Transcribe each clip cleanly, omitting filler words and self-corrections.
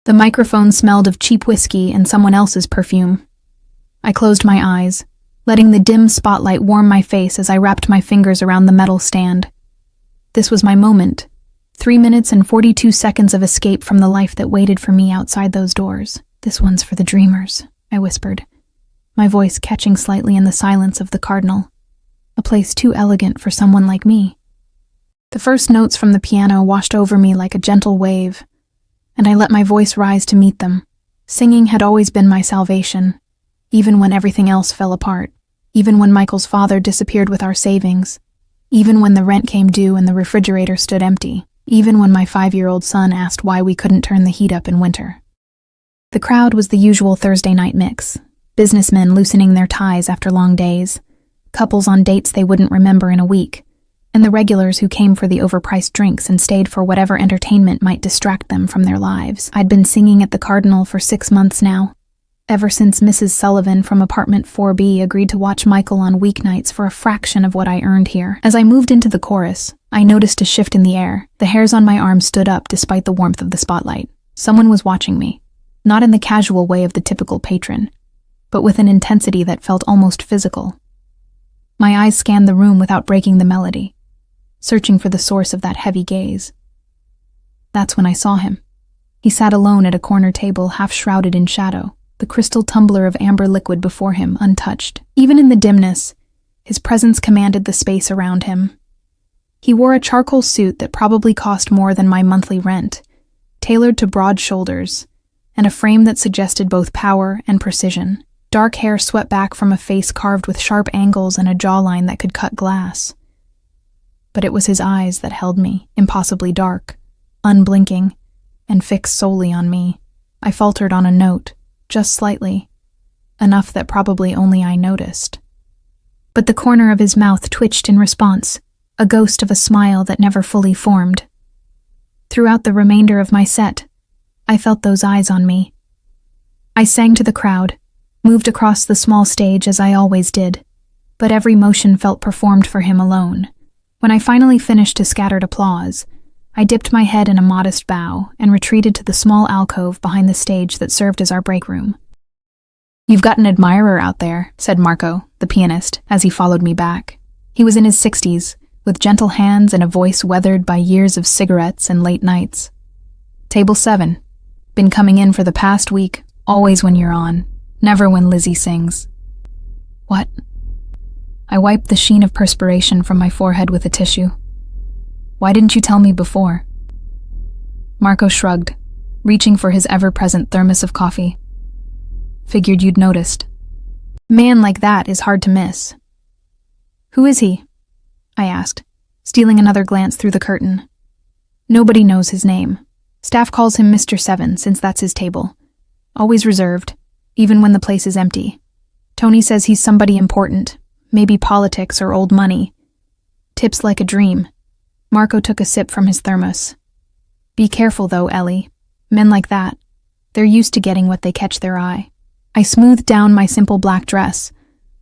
The microphone smelled of cheap whiskey and someone else's perfume. I closed my eyes, letting the dim spotlight warm my face as I wrapped my fingers around the metal stand. This was my moment. 3 minutes and 42 seconds of escape from the life that waited for me outside those doors. "This one's for the dreamers," I whispered, my voice catching slightly in the silence of the Cardinal. A place too elegant for someone like me. The first notes from the piano washed over me like a gentle wave, and I let my voice rise to meet them. Singing had always been my salvation, even when everything else fell apart, even when Michael's father disappeared with our savings, even when the rent came due and the refrigerator stood empty, even when my 5-year-old son asked why we couldn't turn the heat up in winter. The crowd was the usual Thursday night mix. Businessmen loosening their ties after long days, couples on dates they wouldn't remember in a week, and the regulars who came for the overpriced drinks and stayed for whatever entertainment might distract them from their lives. I'd been singing at the Cardinal for 6 months now, ever since Mrs. Sullivan from apartment 4B agreed to watch Michael on weeknights for a fraction of what I earned here. As I moved into the chorus, I noticed a shift in the air. The hairs on my arms stood up despite the warmth of the spotlight. Someone was watching me, not in the casual way of the typical patron, but with an intensity that felt almost physical. My eyes scanned the room without breaking the melody, searching for the source of that heavy gaze. That's when I saw him. He sat alone at a corner table, half shrouded in shadow, the crystal tumbler of amber liquid before him, untouched. Even in the dimness, his presence commanded the space around him. He wore a charcoal suit that probably cost more than my monthly rent, tailored to broad shoulders, and a frame that suggested both power and precision. Dark hair swept back from a face carved with sharp angles and a jawline that could cut glass. But it was his eyes that held me, impossibly dark, unblinking, and fixed solely on me. I faltered on a note, just slightly, enough that probably only I noticed. But the corner of his mouth twitched in response, a ghost of a smile that never fully formed. Throughout the remainder of my set, I felt those eyes on me. I sang to the crowd, moved across the small stage as I always did, but every motion felt performed for him alone. When I finally finished to scattered applause, I dipped my head in a modest bow and retreated to the small alcove behind the stage that served as our break room. "You've got an admirer out there," said Marco, the pianist, as he followed me back. He was in his 60s, with gentle hands and a voice weathered by years of cigarettes and late nights. "Table 7. Been coming in for the past week, always when you're on, never when Lizzie sings." "What?" I wiped the sheen of perspiration from my forehead with a tissue. "Why didn't you tell me before?" Marco shrugged, reaching for his ever-present thermos of coffee. "Figured you'd noticed. Man like that is hard to miss." "Who is he?" I asked, stealing another glance through the curtain. "Nobody knows his name. Staff calls him Mr. 7 since that's his table. Always reserved, even when the place is empty. Tony says he's somebody important, maybe politics or old money. Tips like a dream." Marco took a sip from his thermos. "Be careful though, Ellie. Men like that, they're used to getting what they catch their eye." I smoothed down my simple black dress,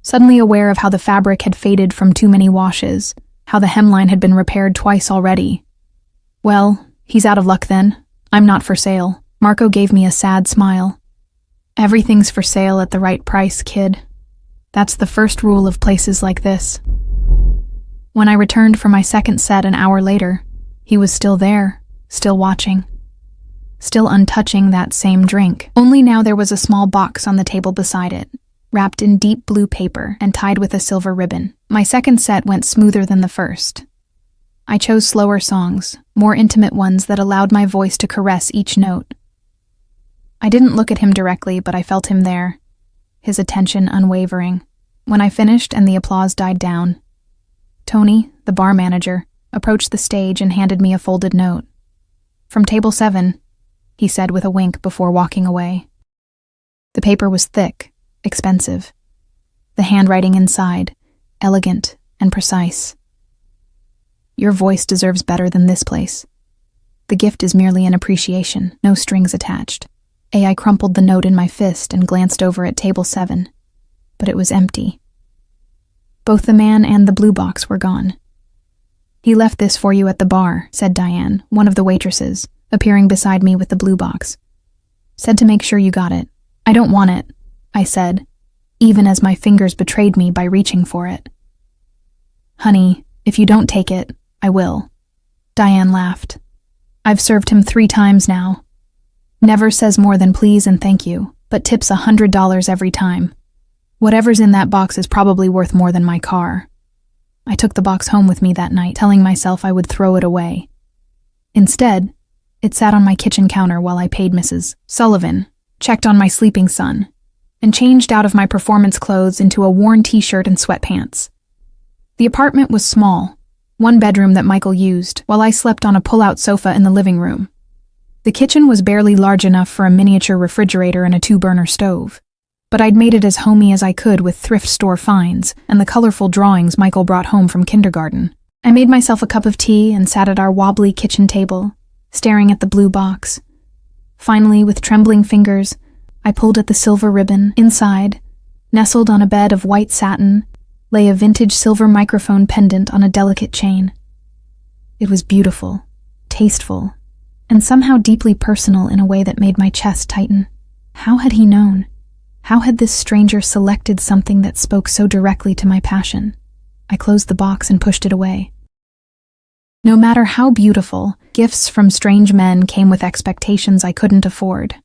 suddenly aware of how the fabric had faded from too many washes, how the hemline had been repaired twice already. "Well, he's out of luck then. I'm not for sale." Marco gave me a sad smile. "Everything's for sale at the right price, kid. That's the first rule of places like this." When I returned for my second set an hour later, he was still there, still watching, still untouching that same drink. Only now there was a small box on the table beside it, wrapped in deep blue paper and tied with a silver ribbon. My second set went smoother than the first. I chose slower songs, more intimate ones that allowed my voice to caress each note. I didn't look at him directly, but I felt him there, his attention unwavering. When I finished and the applause died down, Tony, the bar manager, approached the stage and handed me a folded note. "From table 7, he said with a wink before walking away. The paper was thick, expensive. The handwriting inside, elegant and precise. "Your voice deserves better than this place. The gift is merely an appreciation, no strings attached." I crumpled the note in my fist and glanced over at table 7, but it was empty. Both the man and the blue box were gone. "He left this for you at the bar," said Diane, one of the waitresses, appearing beside me with the blue box. Said to make sure you got it. I don't want it, I said, even as my fingers betrayed me by reaching for it. Honey, if you don't take it, I will. Diane laughed. I've served him 3 times now. Never says more than please and thank you, but tips $100 every time. Whatever's in that box is probably worth more than my car. I took the box home with me that night, telling myself I would throw it away. Instead, it sat on my kitchen counter while I paid Mrs. Sullivan, checked on my sleeping son, and changed out of my performance clothes into a worn t-shirt and sweatpants. The apartment was small, 1 bedroom that Michael used, while I slept on a pull-out sofa in the living room. The kitchen was barely large enough for a miniature refrigerator and a 2-burner stove, but I'd made it as homey as I could with thrift store finds and the colorful drawings Michael brought home from kindergarten. I made myself a cup of tea and sat at our wobbly kitchen table, staring at the blue box. Finally, with trembling fingers, I pulled at the silver ribbon. Inside, nestled on a bed of white satin, lay a vintage silver microphone pendant on a delicate chain. It was beautiful, tasteful, and somehow deeply personal in a way that made my chest tighten. How had he known? How had this stranger selected something that spoke so directly to my passion? I closed the box and pushed it away. No matter how beautiful, gifts from strange men came with expectations I couldn't afford.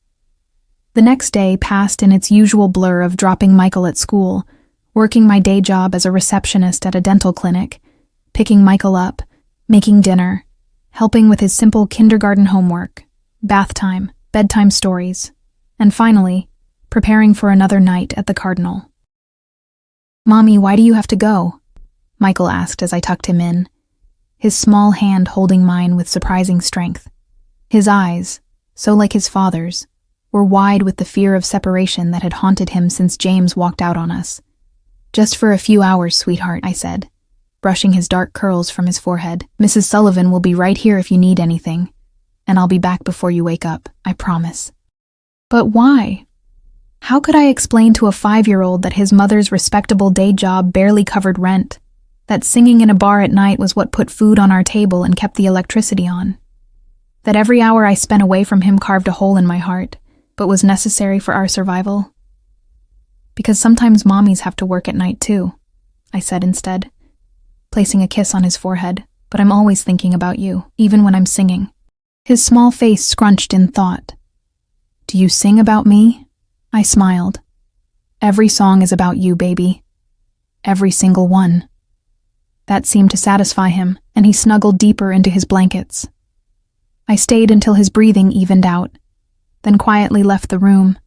The next day passed in its usual blur of dropping Michael at school, working my day job as a receptionist at a dental clinic, picking Michael up, making dinner, helping with his simple kindergarten homework, bath time, bedtime stories, and finally, preparing for another night at the Cardinal. "Mommy, why do you have to go?" Michael asked as I tucked him in, his small hand holding mine with surprising strength. His eyes, so like his father's, were wide with the fear of separation that had haunted him since James walked out on us. "Just for a few hours, sweetheart," I said, brushing his dark curls from his forehead. "Mrs. Sullivan will be right here if you need anything, and I'll be back before you wake up, I promise." But why? How could I explain to a 5-year-old that his mother's respectable day job barely covered rent, that singing in a bar at night was what put food on our table and kept the electricity on, that every hour I spent away from him carved a hole in my heart, but was necessary for our survival? "Because sometimes mommies have to work at night too," I said instead, placing a kiss on his forehead. "But I'm always thinking about you, even when I'm singing." His small face scrunched in thought. "Do you sing about me?" I smiled. "Every song is about you, baby. Every single one." That seemed to satisfy him, and he snuggled deeper into his blankets. I stayed until his breathing evened out, then quietly left the room,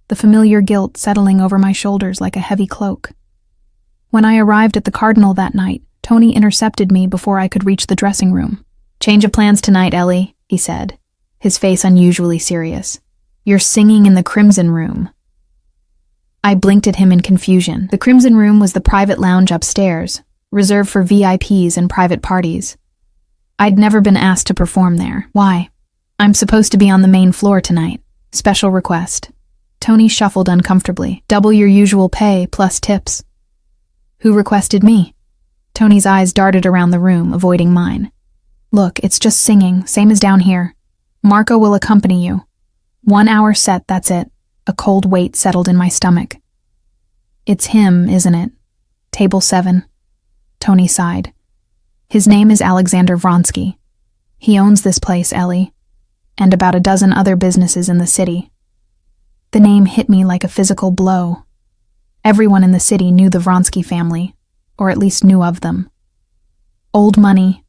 the familiar guilt settling over my shoulders like a heavy cloak. When I arrived at the Cardinal that night, Tony intercepted me before I could reach the dressing room. "Change of plans tonight, Ellie," he said, his face unusually serious. "You're singing in the Crimson Room." I blinked at him in confusion. The Crimson Room was the private lounge upstairs, reserved for VIPs and private parties. I'd never been asked to perform there. "Why?" "I'm supposed to be on the main floor tonight. Special request." Tony shuffled uncomfortably. "Double your usual pay, plus tips." "Who requested me?" Tony's eyes darted around the room, avoiding mine. "Look, it's just singing, same as down here. Marco will accompany you. 1 hour set, that's it." A cold weight settled in my stomach. "It's him, isn't it? Table 7. Tony sighed. "His name is Alexander Vronsky. He owns this place, Ellie, and about a dozen other businesses in the city." The name hit me like a physical blow. Everyone in the city knew the Vronsky family, or at least knew of them. Old money,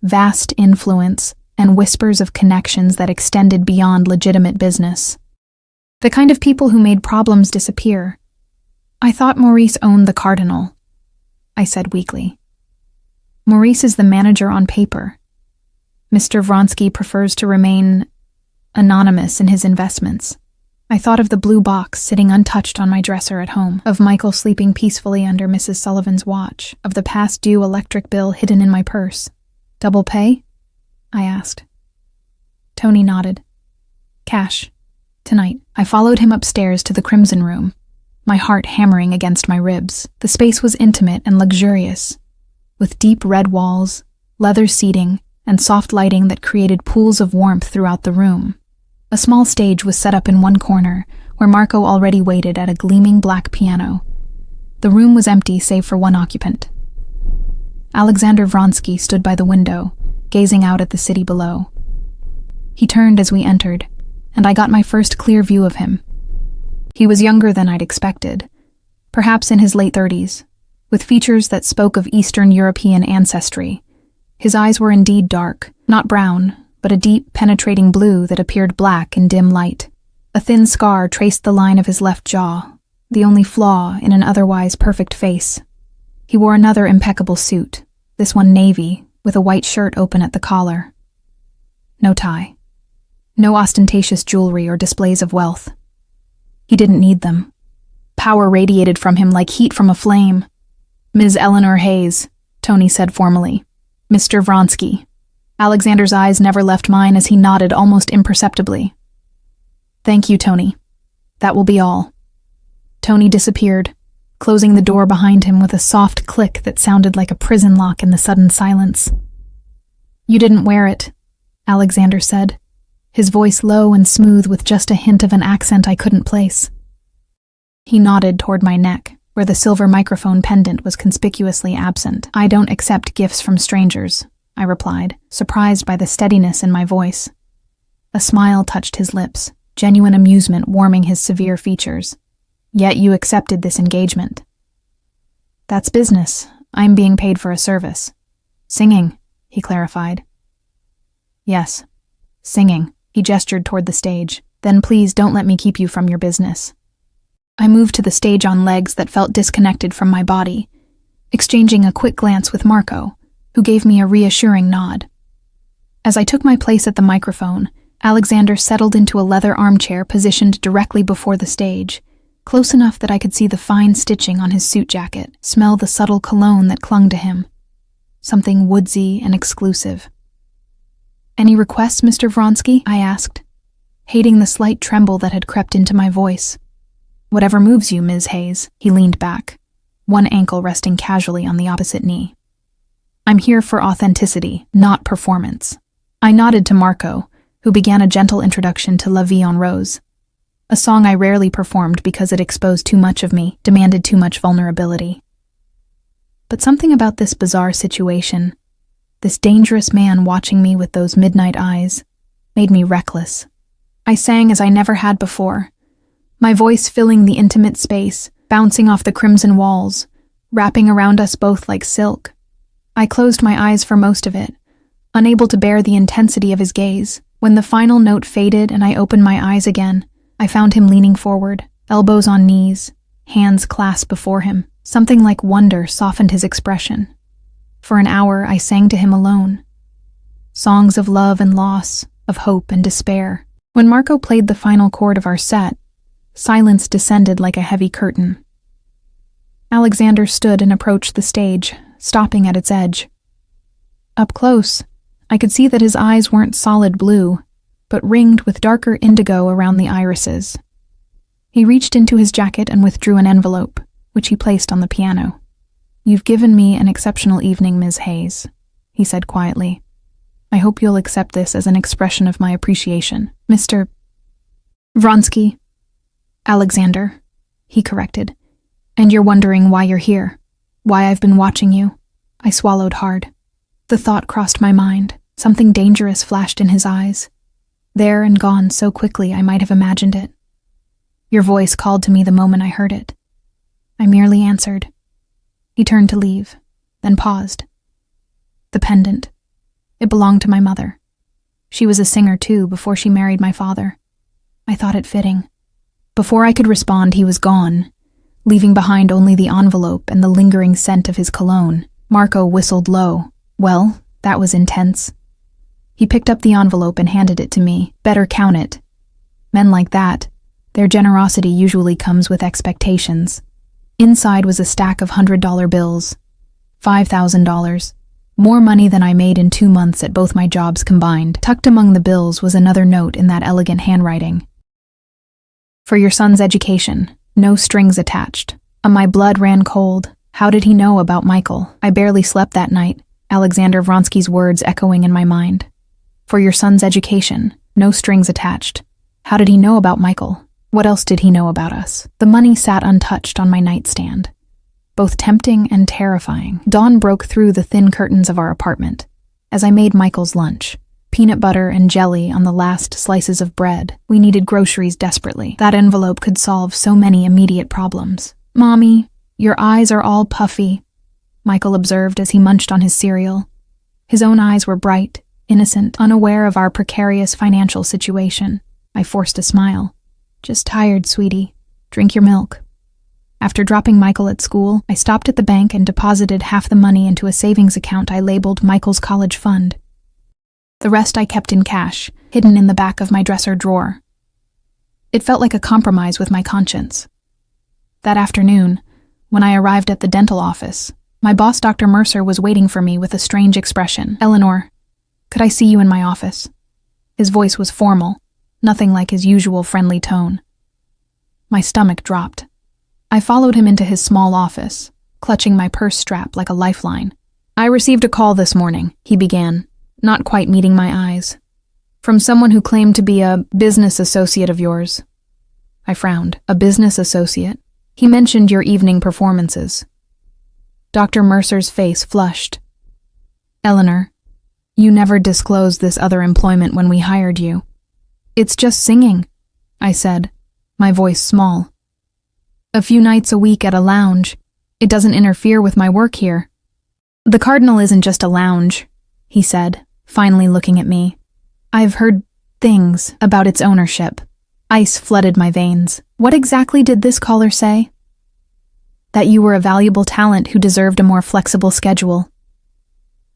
vast influence, and whispers of connections that extended beyond legitimate business. The kind of people who made problems disappear. "I thought Maurice owned the Cardinal," I said weakly. "Maurice is the manager on paper. Mr. Vronsky prefers to remain anonymous in his investments." I thought of the blue box sitting untouched on my dresser at home, of Michael sleeping peacefully under Mrs. Sullivan's watch, of the past due electric bill hidden in my purse. "Double pay?" I asked. Tony nodded. "Cash. Tonight." I followed him upstairs to the Crimson Room, my heart hammering against my ribs. The space was intimate and luxurious, with deep red walls, leather seating, and soft lighting that created pools of warmth throughout the room. A small stage was set up in one corner, where Marco already waited at a gleaming black piano. The room was empty save for one occupant. Alexander Vronsky stood by the window, gazing out at the city below. He turned as we entered, and I got my first clear view of him. He was younger than I'd expected, perhaps in his late 30s, with features that spoke of Eastern European ancestry. His eyes were indeed dark, not brown, but a deep, penetrating blue that appeared black in dim light. A thin scar traced the line of his left jaw, the only flaw in an otherwise perfect face. He wore another impeccable suit, this one navy, with a white shirt open at the collar. No tie. No ostentatious jewelry or displays of wealth. He didn't need them. Power radiated from him like heat from a flame. "Ms. Eleanor Hayes," Tony said formally. "Mr. Vronsky." Alexander's eyes never left mine as he nodded almost imperceptibly. "Thank you, Tony. That will be all." Tony disappeared, closing the door behind him with a soft click that sounded like a prison lock in the sudden silence. "You didn't wear it," Alexander said, his voice low and smooth with just a hint of an accent I couldn't place. He nodded toward my neck, where the silver microphone pendant was conspicuously absent. "I don't accept gifts from strangers," I replied, surprised by the steadiness in my voice. A smile touched his lips, genuine amusement warming his severe features. "Yet you accepted this engagement." "That's business. I'm being paid for a service." "Singing," he clarified. "Yes, singing." He gestured toward the stage. "Then please don't let me keep you from your business." I moved to the stage on legs that felt disconnected from my body, exchanging a quick glance with Marco, who gave me a reassuring nod. As I took my place at the microphone, Alexander settled into a leather armchair positioned directly before the stage, close enough that I could see the fine stitching on his suit jacket, smell the subtle cologne that clung to him. Something woodsy and exclusive. "Any requests, Mr. Vronsky?" I asked, hating the slight tremble that had crept into my voice. "Whatever moves you, Ms. Hayes." He leaned back, one ankle resting casually on the opposite knee. "I'm here for authenticity, not performance." I nodded to Marco, who began a gentle introduction to La Vie en Rose, a song I rarely performed because it exposed too much of me, demanded too much vulnerability. But something about this bizarre situation, this dangerous man watching me with those midnight eyes, made me reckless. I sang as I never had before, my voice filling the intimate space, bouncing off the crimson walls, wrapping around us both like silk. I closed my eyes for most of it, unable to bear the intensity of his gaze. When the final note faded and I opened my eyes again, I found him leaning forward, elbows on knees, hands clasped before him. Something like wonder softened his expression. For an hour, I sang to him alone. Songs of love and loss, of hope and despair. When Marco played the final chord of our set, silence descended like a heavy curtain. Alexander stood and approached the stage, stopping at its edge. Up close, I could see that his eyes weren't solid blue, but ringed with darker indigo around the irises. He reached into his jacket and withdrew an envelope, which he placed on the piano. "You've given me an exceptional evening, Ms. Hayes," he said quietly. "I hope you'll accept this as an expression of my appreciation. Mr. Vronsky." "Alexander," he corrected. "And you're wondering why you're here, why I've been watching you." I swallowed hard. The thought crossed my mind. Something dangerous flashed in his eyes. There and gone so quickly I might have imagined it. Your voice called to me the moment I heard it. I merely answered. He turned to leave, then paused. The pendant. It belonged to my mother. She was a singer too before she married my father. I thought it fitting. Before I could respond, he was gone, leaving behind only the envelope and the lingering scent of his cologne. Marco whistled low. Well, that was intense. He picked up the envelope and handed it to me. Better count it. Men like that, their generosity usually comes with expectations. Inside was a stack of $100 bills. $5,000. More money than I made in 2 months at both my jobs combined. Tucked among the bills was another note in that elegant handwriting. For your son's education, no strings attached. My blood ran cold. How did he know about Michael? I barely slept that night, Alexander Vronsky's words echoing in my mind. For your son's education, no strings attached. How did he know about Michael? What else did he know about us? The money sat untouched on my nightstand, both tempting and terrifying. Dawn broke through the thin curtains of our apartment as I made Michael's lunch. Peanut butter and jelly on the last slices of bread. We needed groceries desperately. That envelope could solve so many immediate problems. "Mommy, your eyes are all puffy," Michael observed as he munched on his cereal. His own eyes were bright, innocent, unaware of our precarious financial situation. I forced a smile. "Just tired, sweetie. Drink your milk." After dropping Michael at school, I stopped at the bank and deposited half the money into a savings account I labeled Michael's college fund. The rest I kept in cash, hidden in the back of my dresser drawer. It felt like a compromise with my conscience. That afternoon, when I arrived at the dental office, my boss, Dr. Mercer, was waiting for me with a strange expression. "Eleanor, could I see you in my office?" His voice was formal, nothing like his usual friendly tone. My stomach dropped. I followed him into his small office, clutching my purse strap like a lifeline. "I received a call this morning," he began, not quite meeting my eyes, "from someone who claimed to be a business associate of yours." I frowned. "A business associate?" "He mentioned your evening performances." Dr. Mercer's face flushed. "Eleanor, you never disclosed this other employment when we hired you." "It's just singing," I said, my voice small. "A few nights a week at a lounge. It doesn't interfere with my work here." "The Cardinal isn't just a lounge," he said, finally looking at me. "I've heard things about its ownership." Ice flooded my veins. What exactly did this caller say? That you were a valuable talent who deserved a more flexible schedule.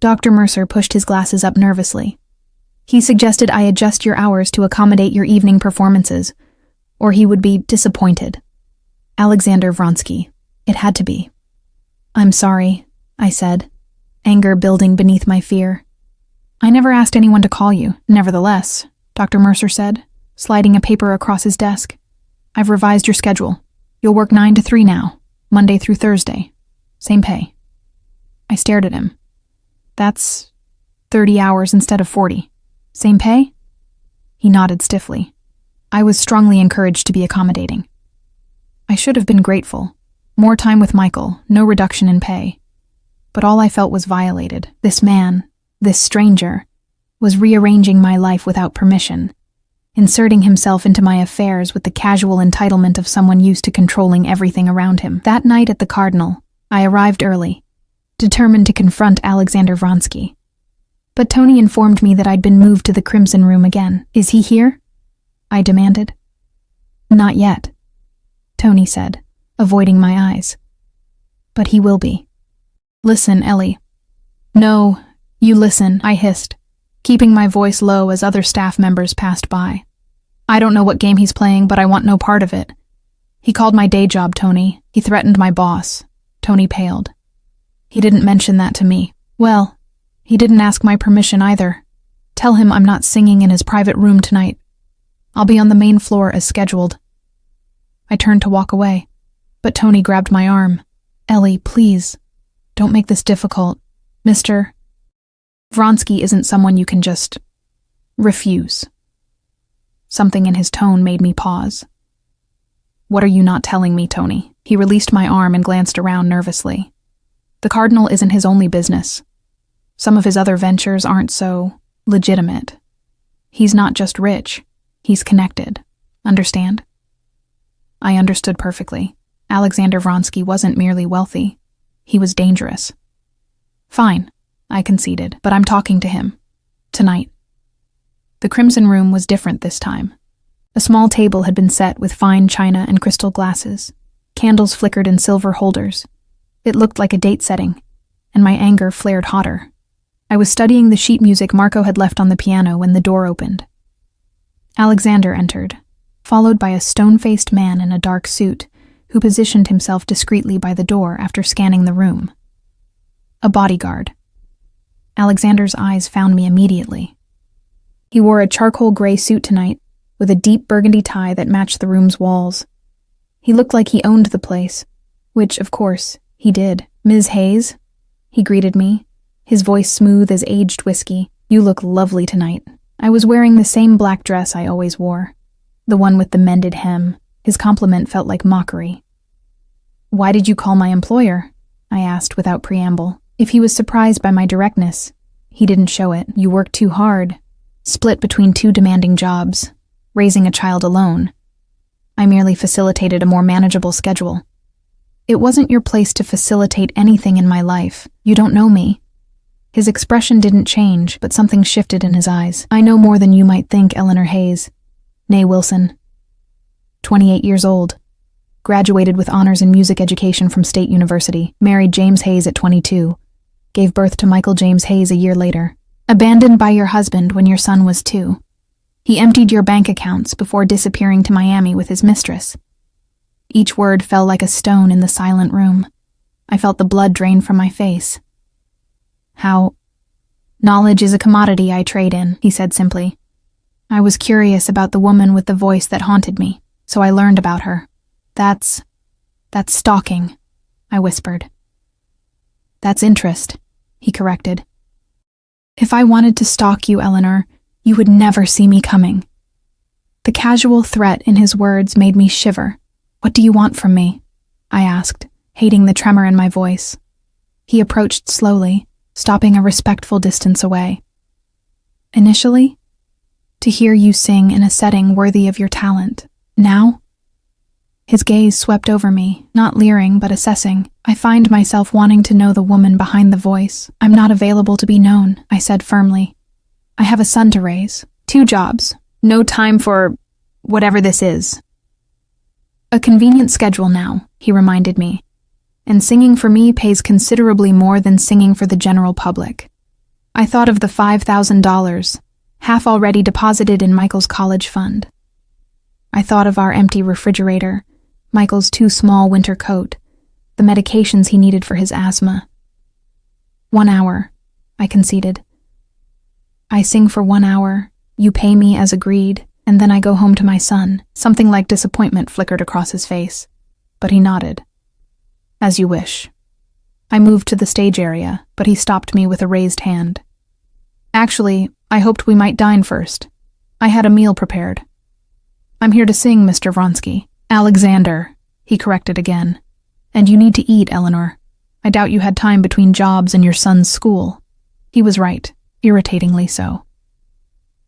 Dr. Mercer pushed his glasses up nervously. "He suggested I adjust your hours to accommodate your evening performances, or he would be disappointed." Alexander Vronsky. It had to be. "I'm sorry," I said, anger building beneath my fear. "I never asked anyone to call you." "Nevertheless," Dr. Mercer said, sliding a paper across his desk, "I've revised your schedule. You'll work 9 to 3 now, Monday through Thursday. Same pay." I stared at him. "That's 30 hours instead of 40. Same pay?" He nodded stiffly. I was strongly encouraged to be accommodating. I should have been grateful. More time with Michael, no reduction in pay. But all I felt was violated. This man, this stranger, was rearranging my life without permission, inserting himself into my affairs with the casual entitlement of someone used to controlling everything around him. That night at the Cardinal, I arrived early, determined to confront Alexander Vronsky. But Tony informed me that I'd been moved to the Crimson Room again. "Is he here?" I demanded. "Not yet," Tony said, avoiding my eyes. "But he will be." "Listen, Ellie." "No, you listen," I hissed, keeping my voice low as other staff members passed by. "I don't know what game he's playing, but I want no part of it. He called my day job, Tony. He threatened my boss." Tony paled. "He didn't mention that to me." "Well, he didn't ask my permission either. Tell him I'm not singing in his private room tonight. I'll be on the main floor as scheduled." I turned to walk away, but Tony grabbed my arm. "Ellie, please, don't make this difficult. Mr. Vronsky isn't someone you can just refuse." Something in his tone made me pause. "What are you not telling me, Tony?" He released my arm and glanced around nervously. "The Cardinal isn't his only business. Some of his other ventures aren't so legitimate. He's not just rich, he's connected. Understand?" I understood perfectly. Alexander Vronsky wasn't merely wealthy. He was dangerous. "Fine," I conceded, "but I'm talking to him. Tonight." The Crimson Room was different this time. A small table had been set with fine china and crystal glasses. Candles flickered in silver holders. It looked like a date setting, and my anger flared hotter. I was studying the sheet music Marco had left on the piano when the door opened. Alexander entered, followed by a stone-faced man in a dark suit who positioned himself discreetly by the door after scanning the room. A bodyguard. Alexander's eyes found me immediately. He wore a charcoal gray suit tonight, with a deep burgundy tie that matched the room's walls. He looked like he owned the place, which, of course, he did. "Ms. Hayes," he greeted me, his voice smooth as aged whiskey. "You look lovely tonight." I was wearing the same black dress I always wore. the one with the mended hem. His compliment felt like mockery. "Why did you call my employer?" I asked without preamble. If he was surprised by my directness, he didn't show it. "You worked too hard, split between 2 demanding jobs, raising a child alone. I merely facilitated a more manageable schedule." "It wasn't your place to facilitate anything in my life. You don't know me." His expression didn't change, but something shifted in his eyes. "I know more than you might think, Eleanor Hayes. Nay Wilson. 28 years old. Graduated with honors in music education from State University. Married James Hayes at 22. Gave birth to Michael James Hayes a year later. Abandoned by your husband when your son was 2. He emptied your bank accounts before disappearing to Miami with his mistress." Each word fell like a stone in the silent room. I felt the blood drain from my face. "How? Knowledge is a commodity I trade in," he said simply. "I was curious about the woman with the voice that haunted me, so I learned about her. That's stalking," I whispered. "That's interest," he corrected. "If I wanted to stalk you, Eleanor, you would never see me coming." The casual threat in his words made me shiver. "What do you want from me?" I asked, hating the tremor in my voice. He approached slowly, stopping a respectful distance away. "Initially, to hear you sing in a setting worthy of your talent. Now?" His gaze swept over me, not leering but assessing. "I find myself wanting to know the woman behind the voice." "I'm not available to be known," I said firmly. "I have a son to raise, 2 jobs, no time for whatever this is." "A convenient schedule now," he reminded me. "And singing for me pays considerably more than singing for the general public." I thought of the $5,000, half already deposited in Michael's college fund. I thought of our empty refrigerator, Michael's too small winter coat, the medications he needed for his asthma. 1 hour, I conceded. "I sing for 1 hour, you pay me as agreed, and then I go home to my son." Something like disappointment flickered across his face, but he nodded. "As you wish." I moved to the stage area, but he stopped me with a raised hand. "Actually, I hoped we might dine first. I had a meal prepared." "I'm here to sing, Mr. Vronsky." "Alexander," he corrected again. "And you need to eat, Eleanor. I doubt you had time between jobs and your son's school." He was right, irritatingly so.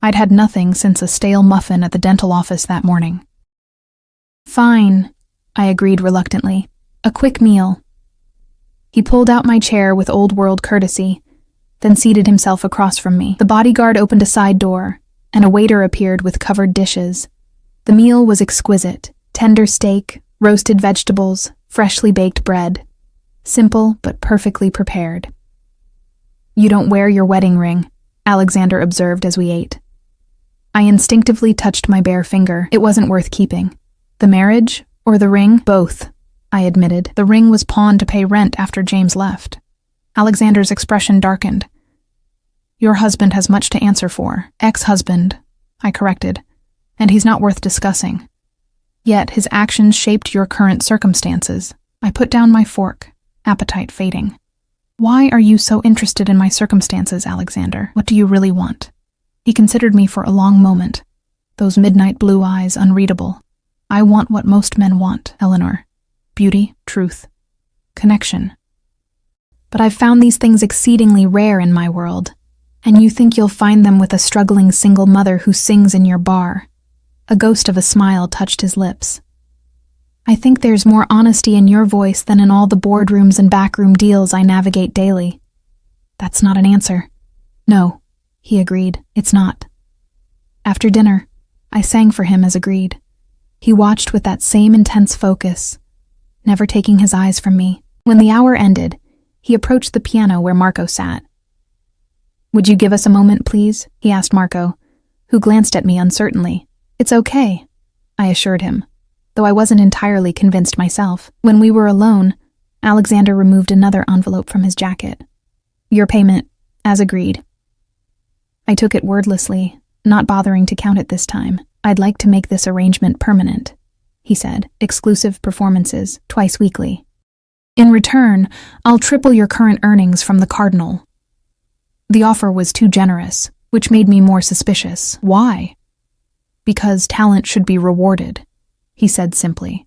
I'd had nothing since a stale muffin at the dental office that morning. "Fine," I agreed reluctantly. "A quick meal." He pulled out my chair with old-world courtesy, then seated himself across from me. The bodyguard opened a side door, and a waiter appeared with covered dishes. The meal was exquisite. Tender steak, roasted vegetables, freshly baked bread. Simple but perfectly prepared. "You don't wear your wedding ring," Alexander observed as we ate. I instinctively touched my bare finger. It wasn't worth keeping. "The marriage or the ring?" "Both," I admitted. "The ring was pawned to pay rent after James left." Alexander's expression darkened. "Your husband has much to answer for." "Ex-husband," I corrected, "and he's not worth discussing. Yet his actions shaped your current circumstances." I put down my fork, appetite fading. "Why are you so interested in my circumstances, Alexander? What do you really want?" He considered me for a long moment, those midnight blue eyes unreadable. "I want what most men want, Eleanor. Beauty, truth, connection. But I've found these things exceedingly rare in my world, and you think you'll find them with a struggling single mother who sings in your bar." A ghost of a smile touched his lips. "I think there's more honesty in your voice than in all the boardrooms and backroom deals I navigate daily." "That's not an answer." "No," he agreed, "it's not." After dinner, I sang for him as agreed. He watched with that same intense focus, never taking his eyes from me. When the hour ended, he approached the piano where Marco sat. "Would you give us a moment, please?" he asked Marco, who glanced at me uncertainly. "It's okay," I assured him, though I wasn't entirely convinced myself. When we were alone, Alexander removed another envelope from his jacket. "Your payment, as agreed." I took it wordlessly, not bothering to count it this time. "I'd like to make this arrangement permanent," he said. "Exclusive performances, twice weekly. In return, I'll triple your current earnings from the Cardinal." The offer was too generous, which made me more suspicious. "Why?" Because talent should be rewarded, he said simply.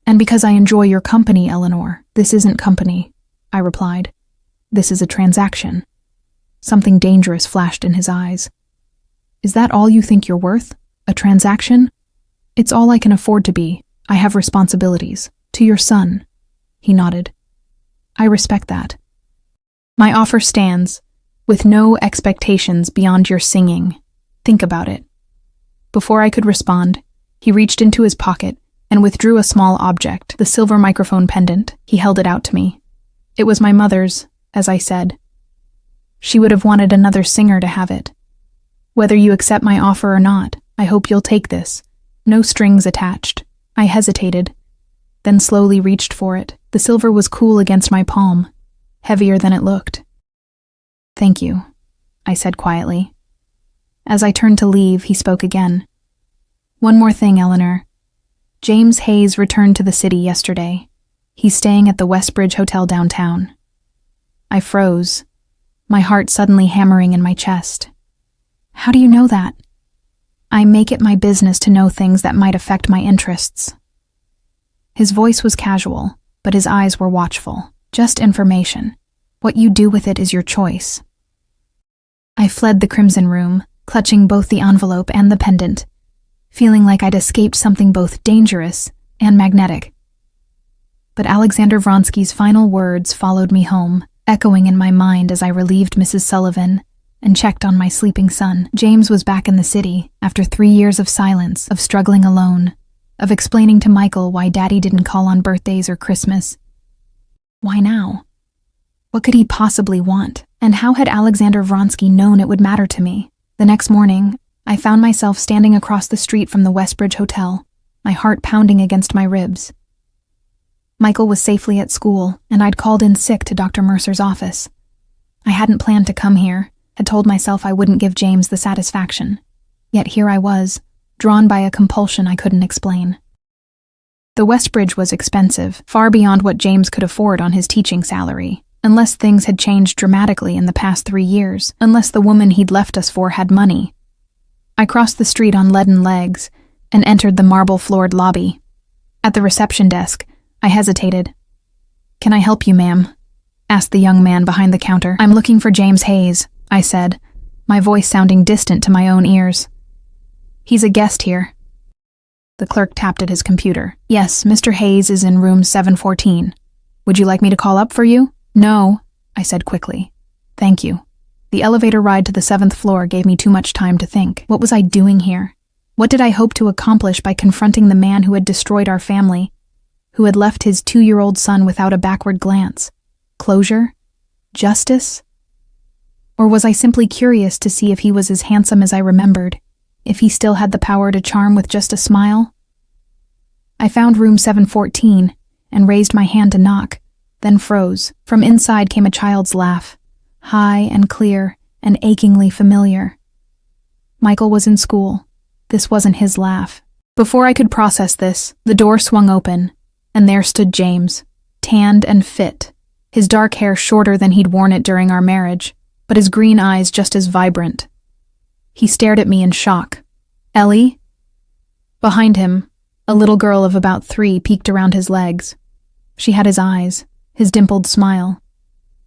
And because I enjoy your company, Eleanor. This isn't company, I replied. This is a transaction. Something dangerous flashed in his eyes. Is that all you think you're worth? A transaction? It's all I can afford to be. I have responsibilities. To your son. He nodded. I respect that. My offer stands, with no expectations beyond your singing. Think about it. Before I could respond, he reached into his pocket and withdrew a small object, the silver microphone pendant. He held it out to me. It was my mother's, as I said. She would have wanted another singer to have it. Whether you accept my offer or not, I hope you'll take this. No strings attached. I hesitated, then slowly reached for it. The silver was cool against my palm, heavier than it looked. Thank you, I said quietly. As I turned to leave, he spoke again. One more thing, Eleanor. James Hayes returned to the city yesterday. He's staying at the Westbridge Hotel downtown. I froze, my heart suddenly hammering in my chest. How do you know that? I make it my business to know things that might affect my interests. His voice was casual, but his eyes were watchful. Just information. What you do with it is your choice. I fled the Crimson Room, clutching both the envelope and the pendant, feeling like I'd escaped something both dangerous and magnetic. But Alexander Vronsky's final words followed me home, echoing in my mind as I relieved Mrs. Sullivan and checked on my sleeping son. James was back in the city after 3 years of silence, of struggling alone, of explaining to Michael why Daddy didn't call on birthdays or Christmas. Why now? What could he possibly want? And how had Alexander Vronsky known it would matter to me? The next morning, I found myself standing across the street from the Westbridge Hotel, my heart pounding against my ribs. Michael was safely at school, and I'd called in sick to Dr. Mercer's office. I hadn't planned to come here, had told myself I wouldn't give James the satisfaction. Yet here I was, drawn by a compulsion I couldn't explain. The Westbridge was expensive, far beyond what James could afford on his teaching salary, unless things had changed dramatically in the past 3 years, unless the woman he'd left us for had money. I crossed the street on leaden legs and entered the marble-floored lobby. At the reception desk, I hesitated. "Can I help you, ma'am?" asked the young man behind the counter. "I'm looking for James Hayes," I said, my voice sounding distant to my own ears. "He's a guest here." The clerk tapped at his computer. "Yes, Mr. Hayes is in room 714. Would you like me to call up for you?" "No," I said quickly. "Thank you." The elevator ride to the 7th floor gave me too much time to think. What was I doing here? What did I hope to accomplish by confronting the man who had destroyed our family, who had left his 2-year-old son without a backward glance? Closure? Justice? Or was I simply curious to see if he was as handsome as I remembered, if he still had the power to charm with just a smile? I found room 714 and raised my hand to knock, then froze. From inside came a child's laugh, high and clear and achingly familiar. Michael was in school. This wasn't his laugh. Before I could process this, the door swung open, and there stood James, tanned and fit, his dark hair shorter than he'd worn it during our marriage, but his green eyes just as vibrant. He stared at me in shock. "Ellie?" Behind him, a little girl of about 3 peeked around his legs. She had his eyes, his dimpled smile.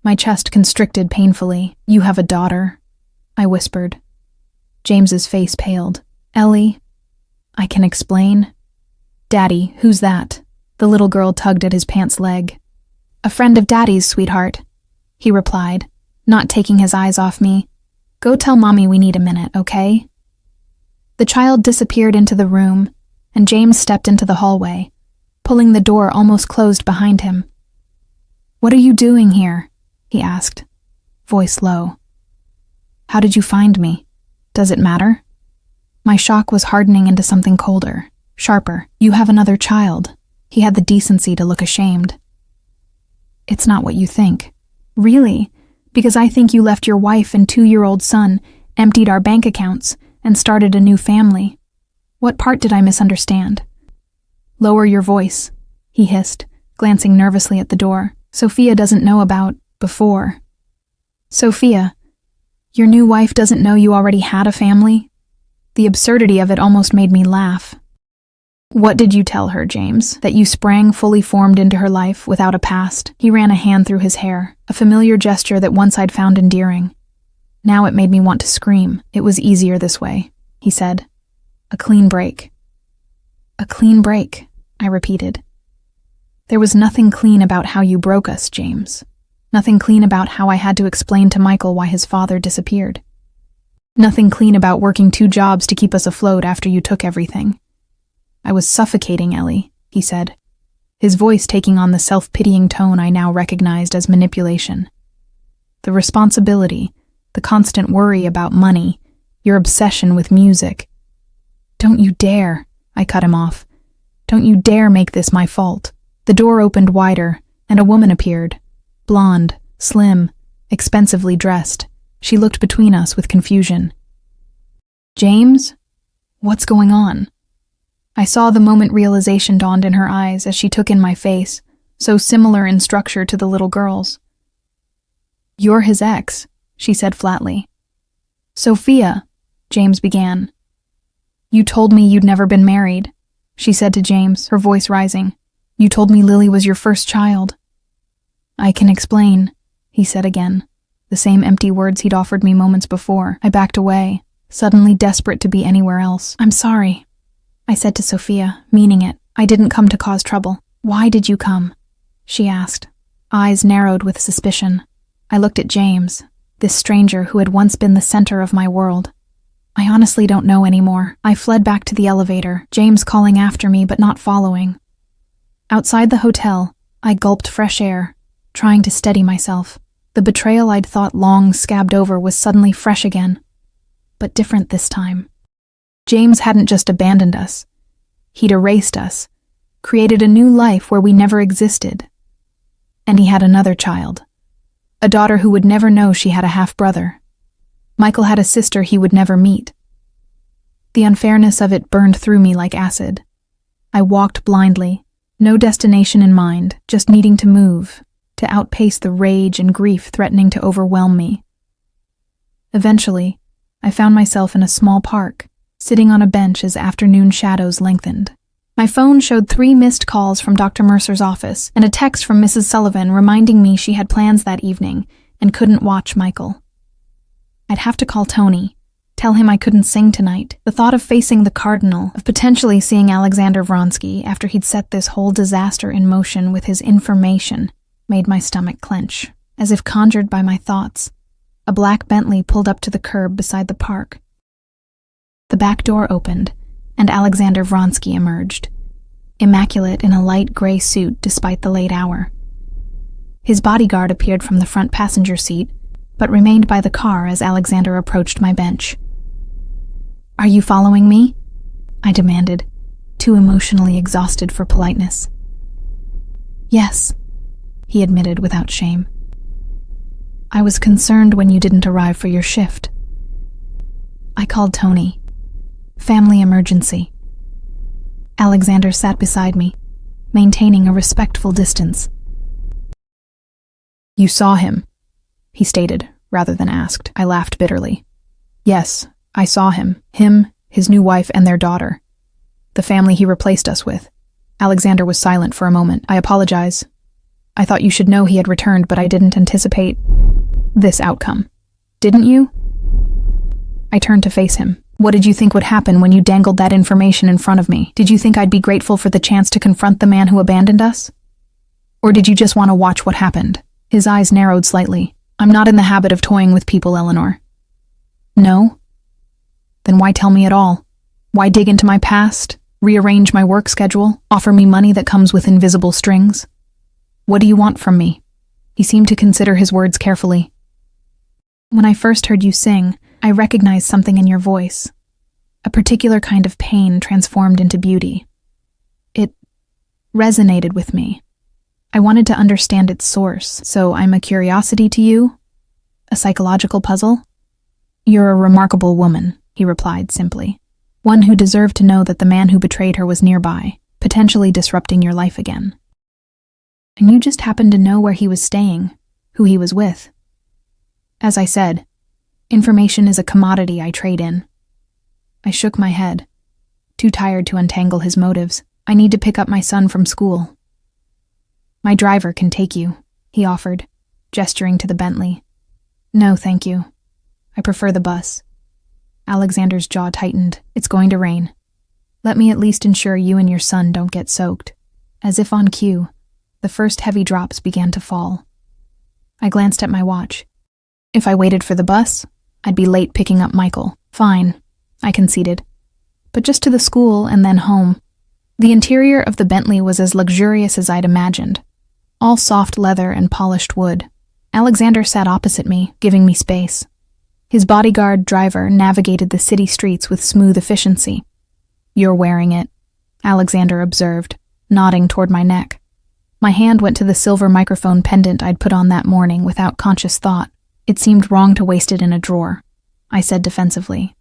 My chest constricted painfully. "You have a daughter," I whispered. James's face paled. "Ellie, I can explain." "Daddy, who's that?" The little girl tugged at his pants leg. "A friend of Daddy's, sweetheart," he replied, not taking his eyes off me. "Go tell Mommy we need a minute, okay?" The child disappeared into the room, and James stepped into the hallway, pulling the door almost closed behind him. "What are you doing here?" he asked, voice low. "How did you find me? Does it matter?" My shock was hardening into something colder, sharper. "You have another child." He had the decency to look ashamed. "It's not what you think." "Really? Because I think you left your wife and 2-year-old son, emptied our bank accounts, and started a new family. What part did I misunderstand?" "Lower your voice," he hissed, glancing nervously at the door. "Sophia doesn't know about before." "Sophia, your new wife doesn't know you already had a family?" The absurdity of it almost made me laugh. What did you tell her, James? That you sprang fully formed into her life without a past? He ran a hand through his hair, a familiar gesture that once I'd found endearing. Now it made me want to scream. It was easier this way, he said. A clean break. A clean break, I repeated. There was nothing clean about how you broke us, James. Nothing clean about how I had to explain to Michael why his father disappeared. Nothing clean about working 2 jobs to keep us afloat after you took everything. I was suffocating, Ellie, he said, his voice taking on the self-pitying tone I now recognized as manipulation. The responsibility, the constant worry about money, your obsession with music. Don't you dare, I cut him off. Don't you dare make this my fault. The door opened wider, and a woman appeared. Blonde, slim, expensively dressed. She looked between us with confusion. James? What's going on? I saw the moment realization dawned in her eyes as she took in my face, so similar in structure to the little girl's. You're his ex, she said flatly. Sophia, James began. You told me you'd never been married, she said to James, her voice rising. You told me Lily was your first child. I can explain, he said again, the same empty words he'd offered me moments before. I backed away, suddenly desperate to be anywhere else. I'm sorry, I said to Sophia, meaning it. I didn't come to cause trouble. Why did you come? She asked, eyes narrowed with suspicion. I looked at James, this stranger who had once been the center of my world. I honestly don't know anymore. I fled back to the elevator, James calling after me but not following. Outside the hotel, I gulped fresh air, trying to steady myself. The betrayal I'd thought long scabbed over was suddenly fresh again, but different this time. James hadn't just abandoned us. He'd erased us, created a new life where we never existed. And he had another child, a daughter who would never know she had a half-brother. Michael had a sister he would never meet. The unfairness of it burned through me like acid. I walked blindly, no destination in mind, just needing to move, to outpace the rage and grief threatening to overwhelm me. Eventually, I found myself in a small park, sitting on a bench as afternoon shadows lengthened. My phone showed 3 missed calls from Dr. Mercer's office and a text from Mrs. Sullivan reminding me she had plans that evening and couldn't watch Michael. I'd have to call Tony, tell him I couldn't sing tonight. The thought of facing the cardinal, of potentially seeing Alexander Vronsky after he'd set this whole disaster in motion with his information, made my stomach clench. As if conjured by my thoughts, a black Bentley pulled up to the curb beside the park. The back door opened, and Alexander Vronsky emerged, immaculate in a light gray suit despite the late hour. His bodyguard appeared from the front passenger seat, but remained by the car as Alexander approached my bench. Are you following me? I demanded, too emotionally exhausted for politeness. Yes, he admitted without shame. I was concerned when you didn't arrive for your shift. I called Tony. Family emergency. Alexander sat beside me, maintaining a respectful distance. You saw him, he stated, rather than asked. I laughed bitterly. Yes, I saw him, his new wife, and their daughter. The family he replaced us with. Alexander was silent for a moment. I apologize. I thought you should know he had returned, but I didn't anticipate this outcome. Didn't you? I turned to face him. What did you think would happen when you dangled that information in front of me? Did you think I'd be grateful for the chance to confront the man who abandoned us? Or did you just want to watch what happened? His eyes narrowed slightly. I'm not in the habit of toying with people, Eleanor. No? Then why tell me at all? Why dig into my past, rearrange my work schedule, offer me money that comes with invisible strings? What do you want from me? He seemed to consider his words carefully. When I first heard you sing, I recognized something in your voice. A particular kind of pain transformed into beauty. It resonated with me. I wanted to understand its source, so I'm a curiosity to you? A psychological puzzle? You're a remarkable woman, he replied simply. One who deserved to know that the man who betrayed her was nearby, potentially disrupting your life again. And you just happened to know where he was staying, who he was with. As I said, information is a commodity I trade in. I shook my head, too tired to untangle his motives. I need to pick up my son from school. My driver can take you, he offered, gesturing to the Bentley. No, thank you. I prefer the bus. Alexander's jaw tightened. It's going to rain. Let me at least ensure you and your son don't get soaked. As if on cue, the first heavy drops began to fall. I glanced at my watch. If I waited for the bus, I'd be late picking up Michael. Fine, I conceded. But just to the school and then home. The interior of the Bentley was as luxurious as I'd imagined. All soft leather and polished wood. Alexander sat opposite me, giving me space. His bodyguard driver navigated the city streets with smooth efficiency. You're wearing it, Alexander observed, nodding toward my neck. My hand went to the silver microphone pendant I'd put on that morning without conscious thought. It seemed wrong to waste it in a drawer, I said defensively.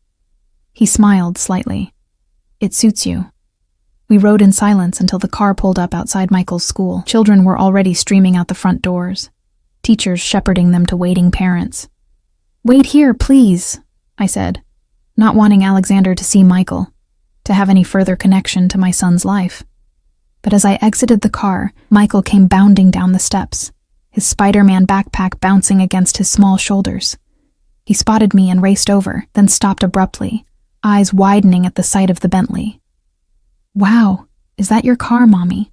He smiled slightly. It suits you. We rode in silence until the car pulled up outside Michael's school. Children were already streaming out the front doors, teachers shepherding them to waiting parents. Wait here, please, I said, not wanting Alexander to see Michael, to have any further connection to my son's life. But as I exited the car, Michael came bounding down the steps, his Spider-Man backpack bouncing against his small shoulders. He spotted me and raced over, then stopped abruptly, eyes widening at the sight of the Bentley. Wow, is that your car, Mommy?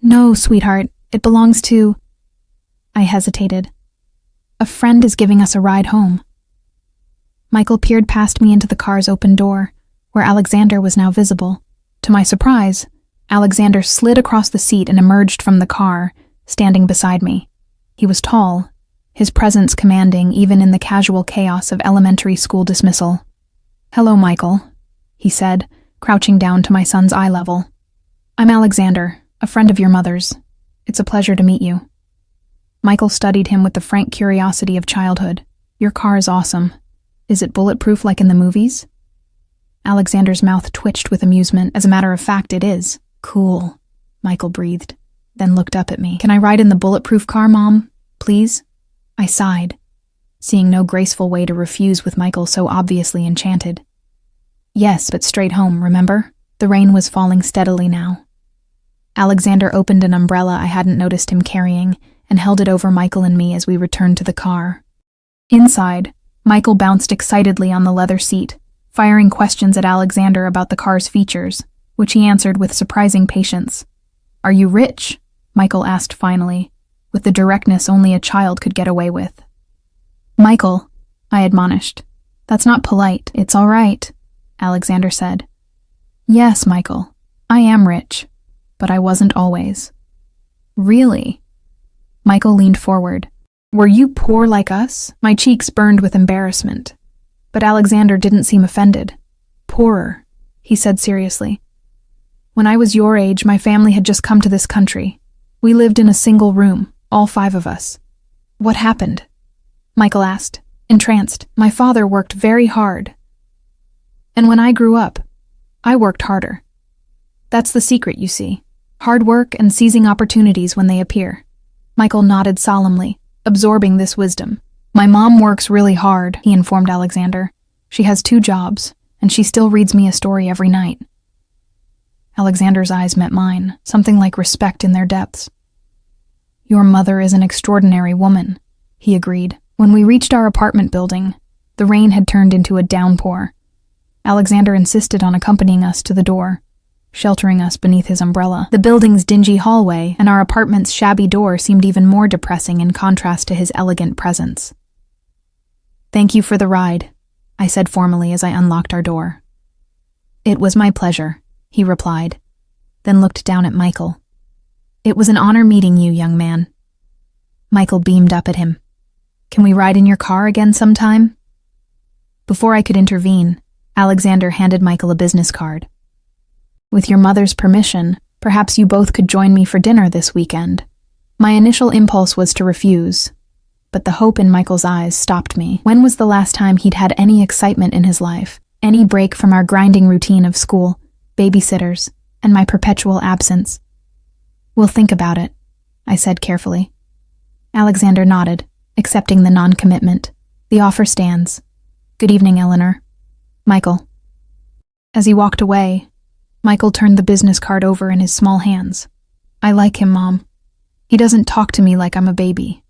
No, sweetheart, it belongs to... I hesitated. A friend is giving us a ride home. Michael peered past me into the car's open door, where Alexander was now visible. To my surprise, Alexander slid across the seat and emerged from the car, standing beside me. He was tall, his presence commanding even in the casual chaos of elementary school dismissal. Hello, Michael, he said, crouching down to my son's eye level. I'm Alexander, a friend of your mother's. It's a pleasure to meet you. Michael studied him with the frank curiosity of childhood. Your car is awesome. Is it bulletproof like in the movies? Alexander's mouth twitched with amusement. As a matter of fact, it is. Cool, Michael breathed, then looked up at me. Can I ride in the bulletproof car, Mom? Please? I sighed, seeing no graceful way to refuse with Michael so obviously enchanted. Yes, but straight home, remember? The rain was falling steadily now. Alexander opened an umbrella I hadn't noticed him carrying and held it over Michael and me as we returned to the car. Inside, Michael bounced excitedly on the leather seat, firing questions at Alexander about the car's features, which he answered with surprising patience. Are you rich? Michael asked finally, with the directness only a child could get away with. Michael, I admonished. That's not polite. It's all right, Alexander said. Yes, Michael, I am rich, but I wasn't always. Really? Michael leaned forward. Were you poor like us? My cheeks burned with embarrassment. But Alexander didn't seem offended. Poorer, he said seriously. When I was your age, my family had just come to this country. We lived in a single room, all 5 of us. What happened? Michael asked, entranced. My father worked very hard. And when I grew up, I worked harder. That's the secret, you see. Hard work and seizing opportunities when they appear. Michael nodded solemnly, absorbing this wisdom. My mom works really hard, he informed Alexander. She has 2 jobs, and she still reads me a story every night. Alexander's eyes met mine, something like respect in their depths. Your mother is an extraordinary woman, he agreed. When we reached our apartment building, the rain had turned into a downpour. Alexander insisted on accompanying us to the door, sheltering us beneath his umbrella. The building's dingy hallway and our apartment's shabby door seemed even more depressing in contrast to his elegant presence. Thank you for the ride, I said formally as I unlocked our door. It was my pleasure, he replied, then looked down at Michael. It was an honor meeting you, young man. Michael beamed up at him. Can we ride in your car again sometime? Before I could intervene, Alexander handed Michael a business card. With your mother's permission, perhaps you both could join me for dinner this weekend. My initial impulse was to refuse, but the hope in Michael's eyes stopped me. When was the last time he'd had any excitement in his life, any break from our grinding routine of school, babysitters, and my perpetual absence? We'll think about it, I said carefully. Alexander nodded, accepting the non-commitment. The offer stands. Good evening, Eleanor. Michael. As he walked away, Michael turned the business card over in his small hands. I like him, Mom. He doesn't talk to me like I'm a baby.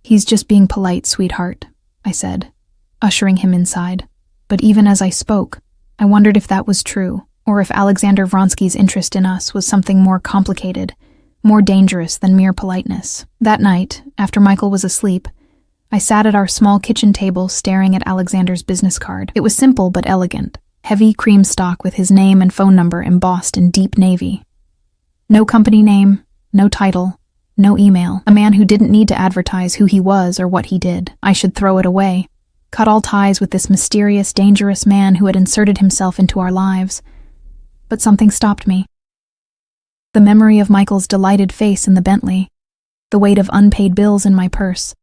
He's just being polite, sweetheart, I said, ushering him inside. But even as I spoke, I wondered if that was true, or if Alexander Vronsky's interest in us was something more complicated, more dangerous than mere politeness. That night, after Michael was asleep, I sat at our small kitchen table staring at Alexander's business card. It was simple but elegant, heavy cream stock with his name and phone number embossed in deep navy. No company name, no title, no email. A man who didn't need to advertise who he was or what he did. I should throw it away, cut all ties with this mysterious, dangerous man who had inserted himself into our lives. But something stopped me. The memory of Michael's delighted face in the Bentley, the weight of unpaid bills in my purse,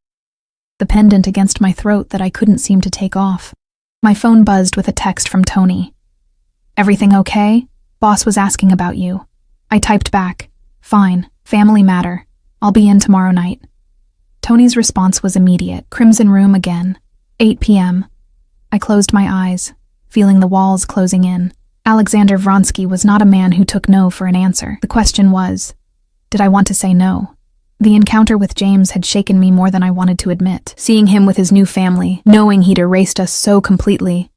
the pendant against my throat that I couldn't seem to take off. My phone buzzed with a text from Tony. Everything okay? Boss was asking about you. I typed back, fine, family matter. I'll be in tomorrow night. Tony's response was immediate. Crimson room again. 8 p.m. I closed my eyes, feeling the walls closing in. Alexander Vronsky was not a man who took no for an answer. The question was, did I want to say no? The encounter with James had shaken me more than I wanted to admit. Seeing him with his new family, knowing he'd erased us so completely,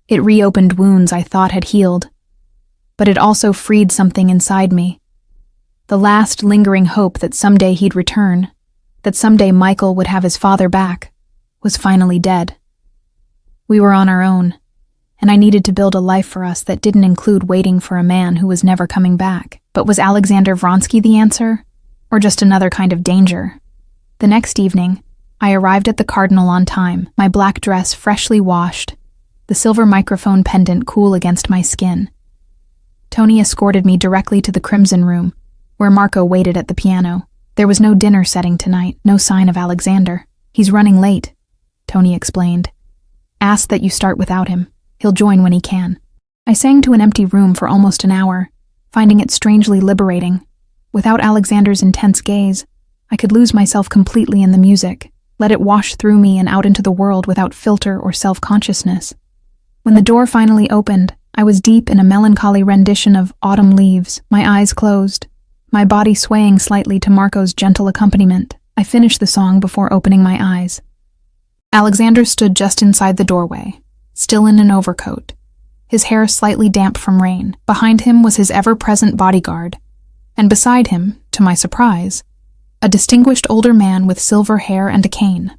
it reopened wounds I thought had healed. But it also freed something inside me. The last lingering hope that someday he'd return, that someday Michael would have his father back, was finally dead. We were on our own, and I needed to build a life for us that didn't include waiting for a man who was never coming back. But was Alexander Vronsky the answer? Or just another kind of danger? The next evening, I arrived at the Cardinal on time, my black dress freshly washed, the silver microphone pendant cool against my skin. Tony escorted me directly to the Crimson Room, where Marco waited at the piano. There was no dinner setting tonight, no sign of Alexander. He's running late, Tony explained. Ask that you start without him. He'll join when he can. I sang to an empty room for almost an hour, finding it strangely liberating. Without Alexander's intense gaze, I could lose myself completely in the music, let it wash through me and out into the world without filter or self-consciousness. When the door finally opened, I was deep in a melancholy rendition of Autumn Leaves, my eyes closed, my body swaying slightly to Marco's gentle accompaniment. I finished the song before opening my eyes. Alexander stood just inside the doorway, still in an overcoat, his hair slightly damp from rain. Behind him was his ever-present bodyguard, and beside him, to my surprise, a distinguished older man with silver hair and a cane.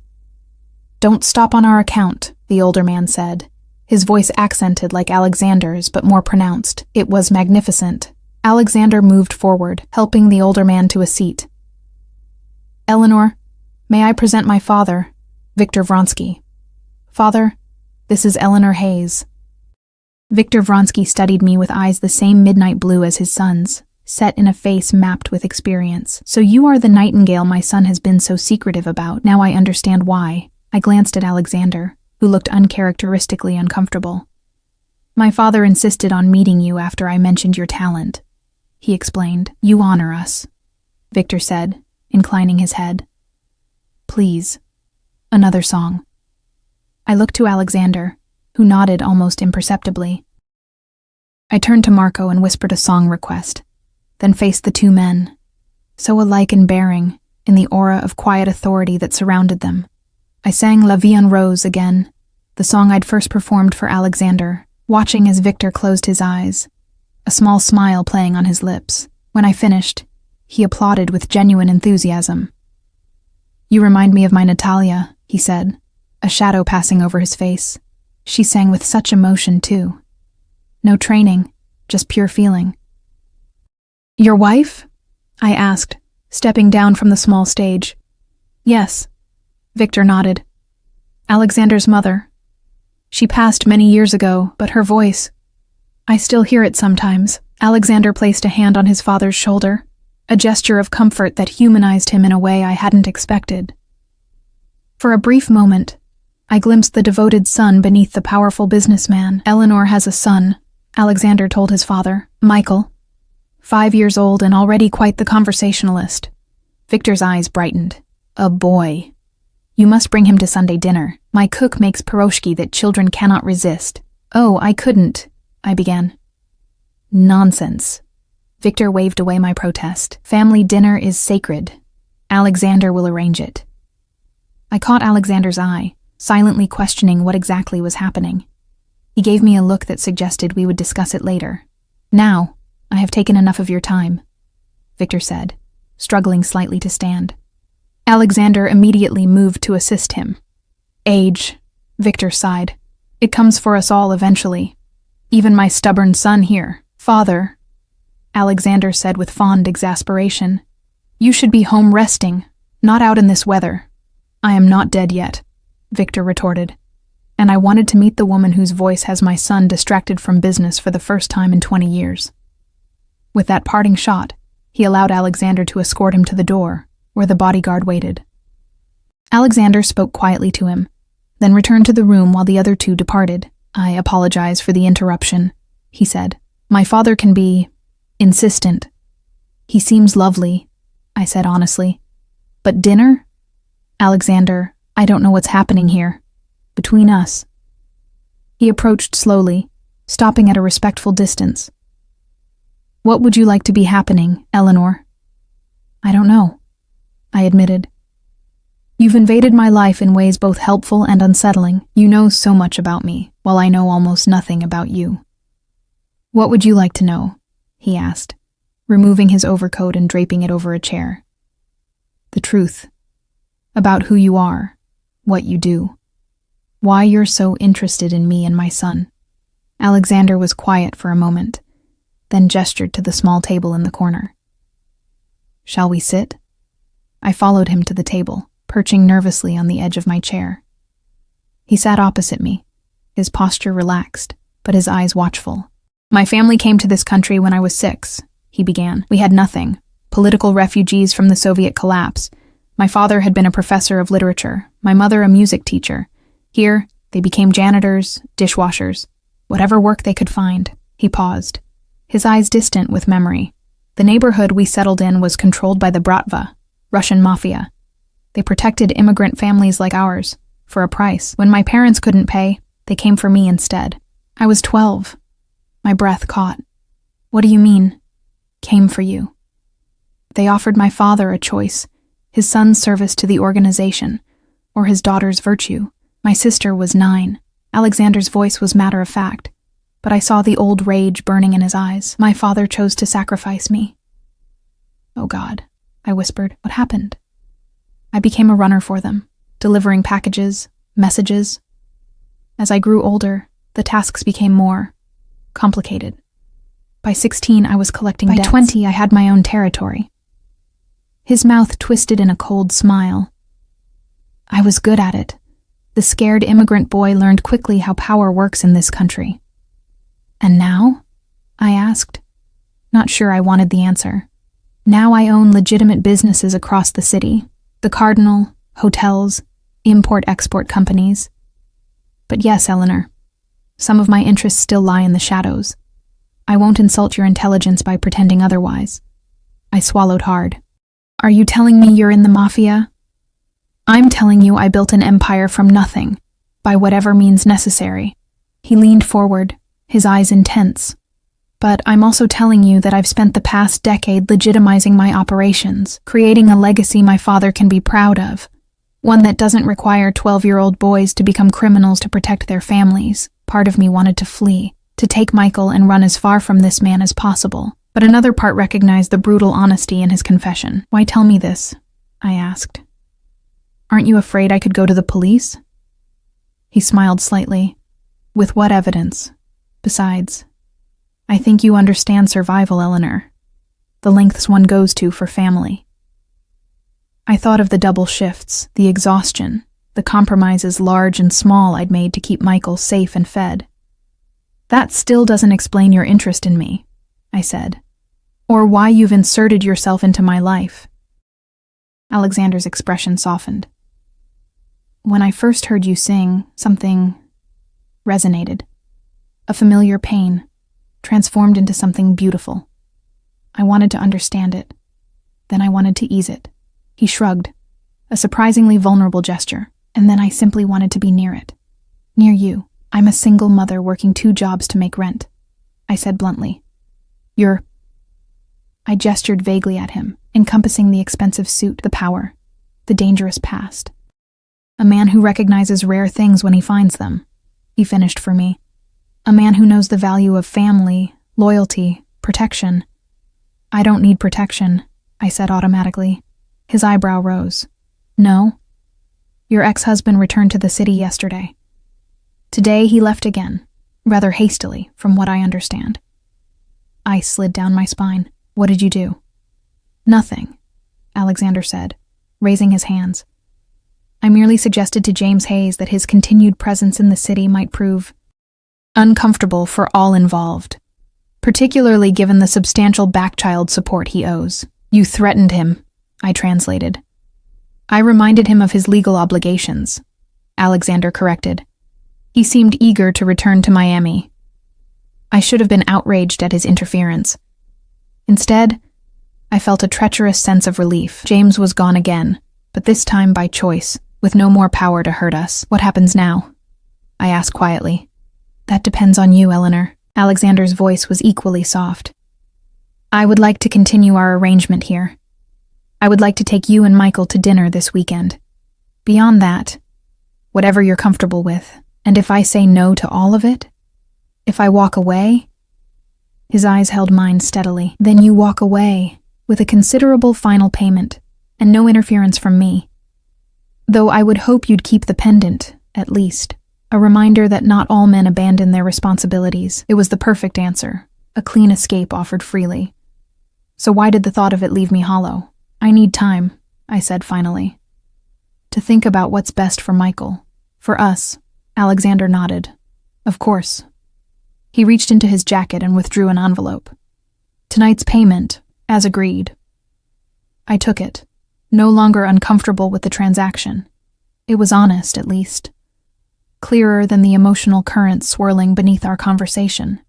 Don't stop on our account, the older man said, his voice accented like Alexander's but more pronounced. It was magnificent. Alexander moved forward, helping the older man to a seat. Eleanor, may I present my father, Victor Vronsky. Father, this is Eleanor Hayes. Victor Vronsky studied me with eyes the same midnight blue as his son's, set in a face mapped with experience. So you are the nightingale my son has been so secretive about. Now I understand why. I glanced at Alexander, who looked uncharacteristically uncomfortable. My father insisted on meeting you after I mentioned your talent. He explained. You honor us, Victor said, inclining his head. Please. Another song. I looked to Alexander, who nodded almost imperceptibly. I turned to Marco and whispered a song request, then faced the two men, so alike in bearing, in the aura of quiet authority that surrounded them. I sang La Vie en Rose again, the song I'd first performed for Alexander, watching as Victor closed his eyes, a small smile playing on his lips. When I finished, he applauded with genuine enthusiasm. You remind me of my Natalia, he said, a shadow passing over his face. She sang with such emotion, too. No training, just pure feeling. Your wife? I asked, stepping down from the small stage. Yes, Victor nodded. Alexander's mother. She passed many years ago, but her voice, I still hear it sometimes. Alexander placed a hand on his father's shoulder, a gesture of comfort that humanized him in a way I hadn't expected. For a brief moment, I glimpsed the devoted son beneath the powerful businessman. Eleanor has a son, Alexander told his father, Michael, 5 years old and already quite the conversationalist. Victor's eyes brightened. A boy. You must bring him to Sunday dinner. My cook makes pierogi that children cannot resist. Oh, I couldn't. I began. Nonsense. Victor waved away my protest. Family dinner is sacred. Alexander will arrange it. I caught Alexander's eye, silently questioning what exactly was happening. He gave me a look that suggested we would discuss it later. Now, I have taken enough of your time, Victor said, struggling slightly to stand. Alexander immediately moved to assist him. Age, Victor sighed. It comes for us all eventually. Even my stubborn son here. Father, Alexander said with fond exasperation. You should be home resting, not out in this weather. I am not dead yet, Victor retorted. And I wanted to meet the woman whose voice has my son distracted from business for the first time in 20 years. With that parting shot, he allowed Alexander to escort him to the door, where the bodyguard waited. Alexander spoke quietly to him, then returned to the room while the other two departed. I apologize for the interruption, he said. My father can be insistent. He seems lovely, I said honestly. But dinner? Alexander, I don't know what's happening here. Between us. He approached slowly, stopping at a respectful distance. What would you like to be happening, Eleanor? I don't know, I admitted. You've invaded my life in ways both helpful and unsettling. You know so much about me, while I know almost nothing about you. What would you like to know? He asked, removing his overcoat and draping it over a chair. The truth. About who you are, what you do. Why you're so interested in me and my son. Alexander was quiet for a moment, then gestured to the small table in the corner. Shall we sit? I followed him to the table, perching nervously on the edge of my chair. He sat opposite me, his posture relaxed, but his eyes watchful. My family came to this country when I was 6, he began. We had nothing. Political refugees from the Soviet collapse. My father had been a professor of literature, my mother a music teacher. Here, they became janitors, dishwashers, whatever work they could find. He paused, his eyes distant with memory. The neighborhood we settled in was controlled by the Bratva, Russian mafia. They protected immigrant families like ours, for a price. When my parents couldn't pay, they came for me instead. I was 12. My breath caught. What do you mean, came for you? They offered my father a choice, his son's service to the organization, or his daughter's virtue. My sister was 9. Alexander's voice was matter of fact, but I saw the old rage burning in his eyes. My father chose to sacrifice me. Oh God, I whispered. What happened? I became a runner for them, delivering packages, messages. As I grew older, the tasks became more complicated. By 16, I was collecting debts. By 20, I had my own territory. His mouth twisted in a cold smile. I was good at it. The scared immigrant boy learned quickly how power works in this country. And now? I asked, not sure I wanted the answer. Now I own legitimate businesses across the city. The Cardinal, hotels, import-export companies. But yes, Eleanor, some of my interests still lie in the shadows. I won't insult your intelligence by pretending otherwise. I swallowed hard. Are you telling me you're in the mafia? I'm telling you I built an empire from nothing, by whatever means necessary. He leaned forward, his eyes intense. But I'm also telling you that I've spent the past decade legitimizing my operations, creating a legacy my father can be proud of, one that doesn't require 12-year-old boys to become criminals to protect their families. Part of me wanted to flee, to take Michael and run as far from this man as possible. But another part recognized the brutal honesty in his confession. Why tell me this? I asked. Aren't you afraid I could go to the police? He smiled slightly. With what evidence? Besides, I think you understand survival, Eleanor. The lengths one goes to for family. I thought of the double shifts, the exhaustion, the compromises large and small I'd made to keep Michael safe and fed. That still doesn't explain your interest in me, I said, or why you've inserted yourself into my life. Alexander's expression softened. When I first heard you sing, something resonated. A familiar pain, transformed into something beautiful. I wanted to understand it. Then I wanted to ease it. He shrugged, a surprisingly vulnerable gesture, and then I simply wanted to be near it. Near you. I'm a single mother working 2 jobs to make rent. I said bluntly. You're... I gestured vaguely at him, encompassing the expensive suit, the power, the dangerous past. A man who recognizes rare things when he finds them, he finished for me. A man who knows the value of family, loyalty, protection. I don't need protection, I said automatically. His eyebrow rose. No? Your ex-husband returned to the city yesterday. Today he left again, rather hastily, from what I understand. Ice slid down my spine. What did you do? Nothing, Alexander said, raising his hands. I merely suggested to James Hayes that his continued presence in the city might prove uncomfortable for all involved, particularly given the substantial backchild support he owes. You threatened him, I translated. I reminded him of his legal obligations, Alexander corrected. He seemed eager to return to Miami. I should have been outraged at his interference. Instead, I felt a treacherous sense of relief. James was gone again, but this time by choice, with no more power to hurt us. What happens now? I asked quietly. That depends on you, Eleanor. Alexander's voice was equally soft. I would like to continue our arrangement here. I would like to take you and Michael to dinner this weekend. Beyond that, whatever you're comfortable with, and if I say no to all of it, if I walk away... His eyes held mine steadily. Then you walk away, with a considerable final payment, and no interference from me. Though I would hope you'd keep the pendant, at least. A reminder that not all men abandon their responsibilities. It was the perfect answer, a clean escape offered freely. So why did the thought of it leave me hollow? I need time, I said finally. To think about what's best for Michael. For us. Alexander nodded. Of course. He reached into his jacket and withdrew an envelope. Tonight's payment, as agreed. I took it, no longer uncomfortable with the transaction. It was honest, at least. Clearer than the emotional currents swirling beneath our conversation.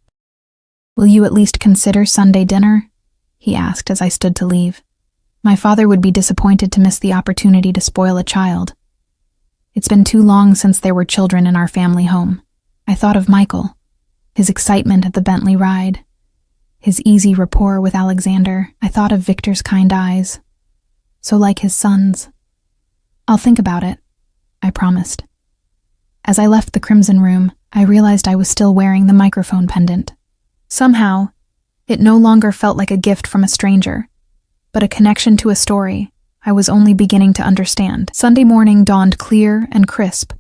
Will you at least consider Sunday dinner? He asked as I stood to leave. My father would be disappointed to miss the opportunity to spoil a child. It's been too long since there were children in our family home. I thought of Michael. His excitement at the Bentley ride, his easy rapport with Alexander. I thought of Victor's kind eyes, so like his son's. I'll think about it, I promised. As I left the Crimson Room, I realized I was still wearing the microphone pendant. Somehow, it no longer felt like a gift from a stranger, but a connection to a story I was only beginning to understand. Sunday morning dawned clear and crisp,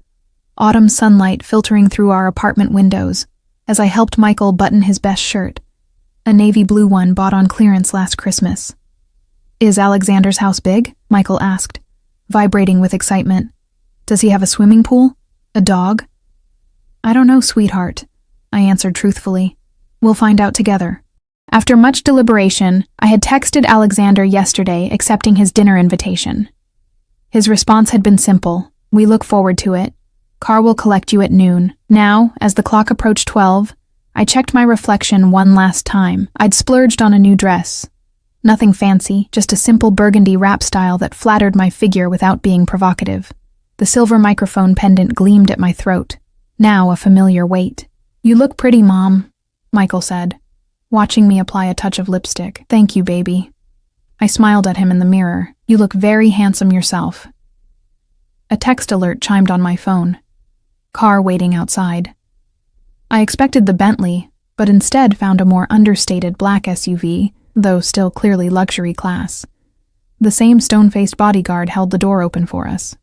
autumn sunlight filtering through our apartment windows, as I helped Michael button his best shirt, a navy blue one bought on clearance last Christmas. Is Alexander's house big? Michael asked, vibrating with excitement. Does he have a swimming pool? A dog? I don't know, sweetheart, I answered truthfully. We'll find out together. After much deliberation, I had texted Alexander yesterday accepting his dinner invitation. His response had been simple. We look forward to it. Car will collect you at noon. Now, as the clock approached 12, I checked my reflection one last time. I'd splurged on a new dress. Nothing fancy, just a simple burgundy wrap style that flattered my figure without being provocative. The silver microphone pendant gleamed at my throat, now a familiar weight. You look pretty, Mom, Michael said, watching me apply a touch of lipstick. Thank you, baby. I smiled at him in the mirror. You look very handsome yourself. A text alert chimed on my phone. Car waiting outside. I expected the Bentley, but instead found a more understated black SUV, though still clearly luxury class. The same stone-faced bodyguard held the door open for us.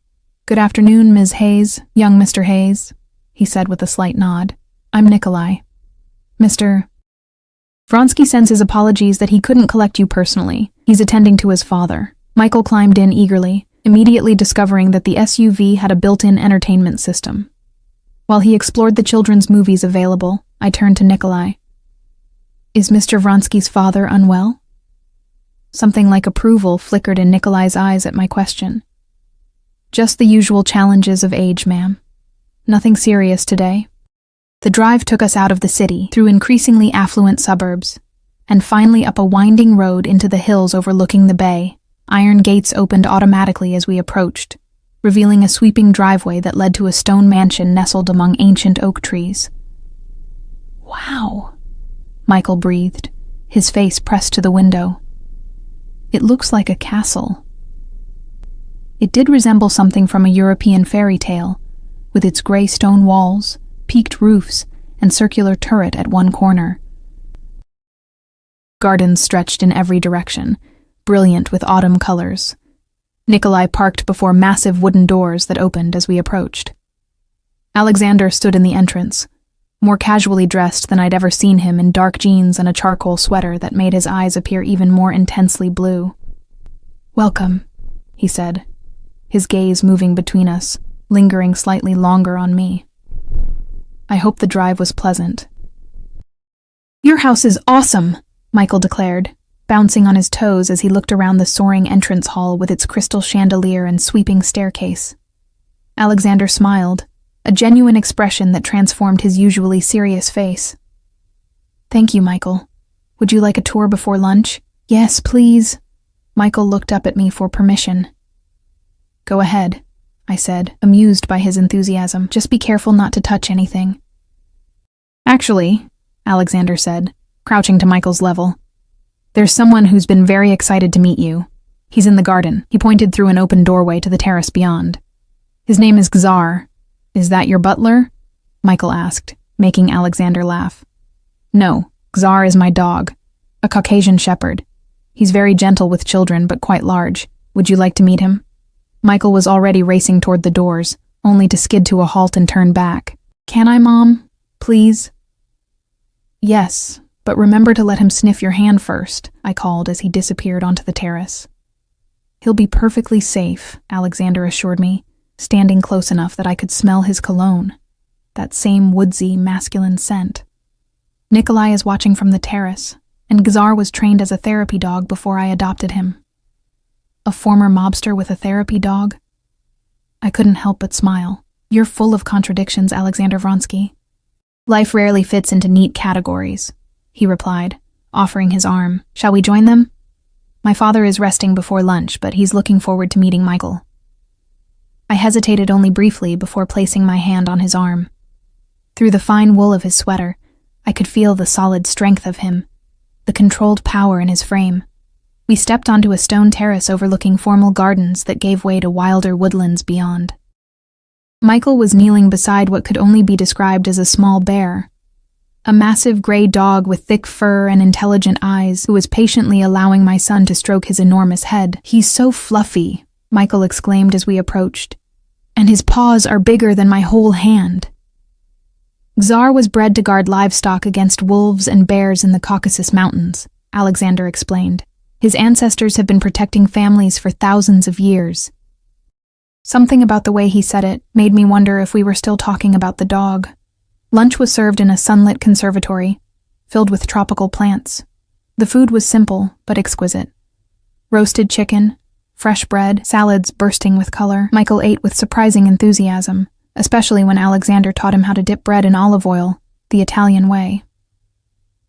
Good afternoon, Ms. Hayes, young Mr. Hayes, he said with a slight nod. I'm Nikolai. Mr. Vronsky sends his apologies that he couldn't collect you personally. He's attending to his father. Michael climbed in eagerly, immediately discovering that the SUV had a built-in entertainment system. While he explored the children's movies available, I turned to Nikolai. Is Mr. Vronsky's father unwell? Something like approval flickered in Nikolai's eyes at my question. Just the usual challenges of age, ma'am. Nothing serious today. The drive took us out of the city, through increasingly affluent suburbs, and finally up a winding road into the hills overlooking the bay. Iron gates opened automatically as we approached, revealing a sweeping driveway that led to a stone mansion nestled among ancient oak trees. Wow, Michael breathed, his face pressed to the window. It looks like a castle. It did resemble something from a European fairy tale, with its gray stone walls, peaked roofs, and circular turret at one corner. Gardens stretched in every direction, brilliant with autumn colors. Nikolai parked before massive wooden doors that opened as we approached. Alexander stood in the entrance, more casually dressed than I'd ever seen him, in dark jeans and a charcoal sweater that made his eyes appear even more intensely blue. "Welcome," he said, his gaze moving between us, lingering slightly longer on me. I hope the drive was pleasant. "Your house is awesome," Michael declared, bouncing on his toes as he looked around the soaring entrance hall with its crystal chandelier and sweeping staircase. Alexander smiled, a genuine expression that transformed his usually serious face. "Thank you, Michael. Would you like a tour before lunch?" "Yes, please." Michael looked up at me for permission. "Go ahead," I said, amused by his enthusiasm. "Just be careful not to touch anything." "Actually," Alexander said, crouching to Michael's level, "there's someone who's been very excited to meet you. He's in the garden." He pointed through an open doorway to the terrace beyond. "His name is Czar. Is that your butler?" Michael asked, making Alexander laugh. "No, Czar is my dog, a Caucasian shepherd. He's very gentle with children, but quite large. Would you like to meet him?" Michael was already racing toward the doors, only to skid to a halt and turn back. "Can I, Mom? Please?" "Yes, but remember to let him sniff your hand first," I called as he disappeared onto the terrace. "He'll be perfectly safe," Alexander assured me, standing close enough that I could smell his cologne, that same woodsy, masculine scent. Nikolai is watching from the terrace, and Czar was trained as a therapy dog before I adopted him. A former mobster with a therapy dog? I couldn't help but smile. "You're full of contradictions, Alexander Vronsky." "Life rarely fits into neat categories," he replied, offering his arm. "Shall we join them?" My father is resting before lunch, but he's looking forward to meeting Michael. I hesitated only briefly before placing my hand on his arm. Through the fine wool of his sweater, I could feel the solid strength of him, the controlled power in his frame. We stepped onto a stone terrace overlooking formal gardens that gave way to wilder woodlands beyond. Michael was kneeling beside what could only be described as a small bear, a massive gray dog with thick fur and intelligent eyes who was patiently allowing my son to stroke his enormous head. "He's so fluffy," Michael exclaimed as we approached, "and his paws are bigger than my whole hand." Czar was bred to guard livestock against wolves and bears in the Caucasus Mountains, Alexander explained. His ancestors have been protecting families for thousands of years. Something about the way he said it made me wonder if we were still talking about the dog. Lunch was served in a sunlit conservatory, filled with tropical plants. The food was simple but exquisite. Roasted chicken, fresh bread, salads bursting with color. Michael ate with surprising enthusiasm, especially when Alexander taught him how to dip bread in olive oil, the Italian way.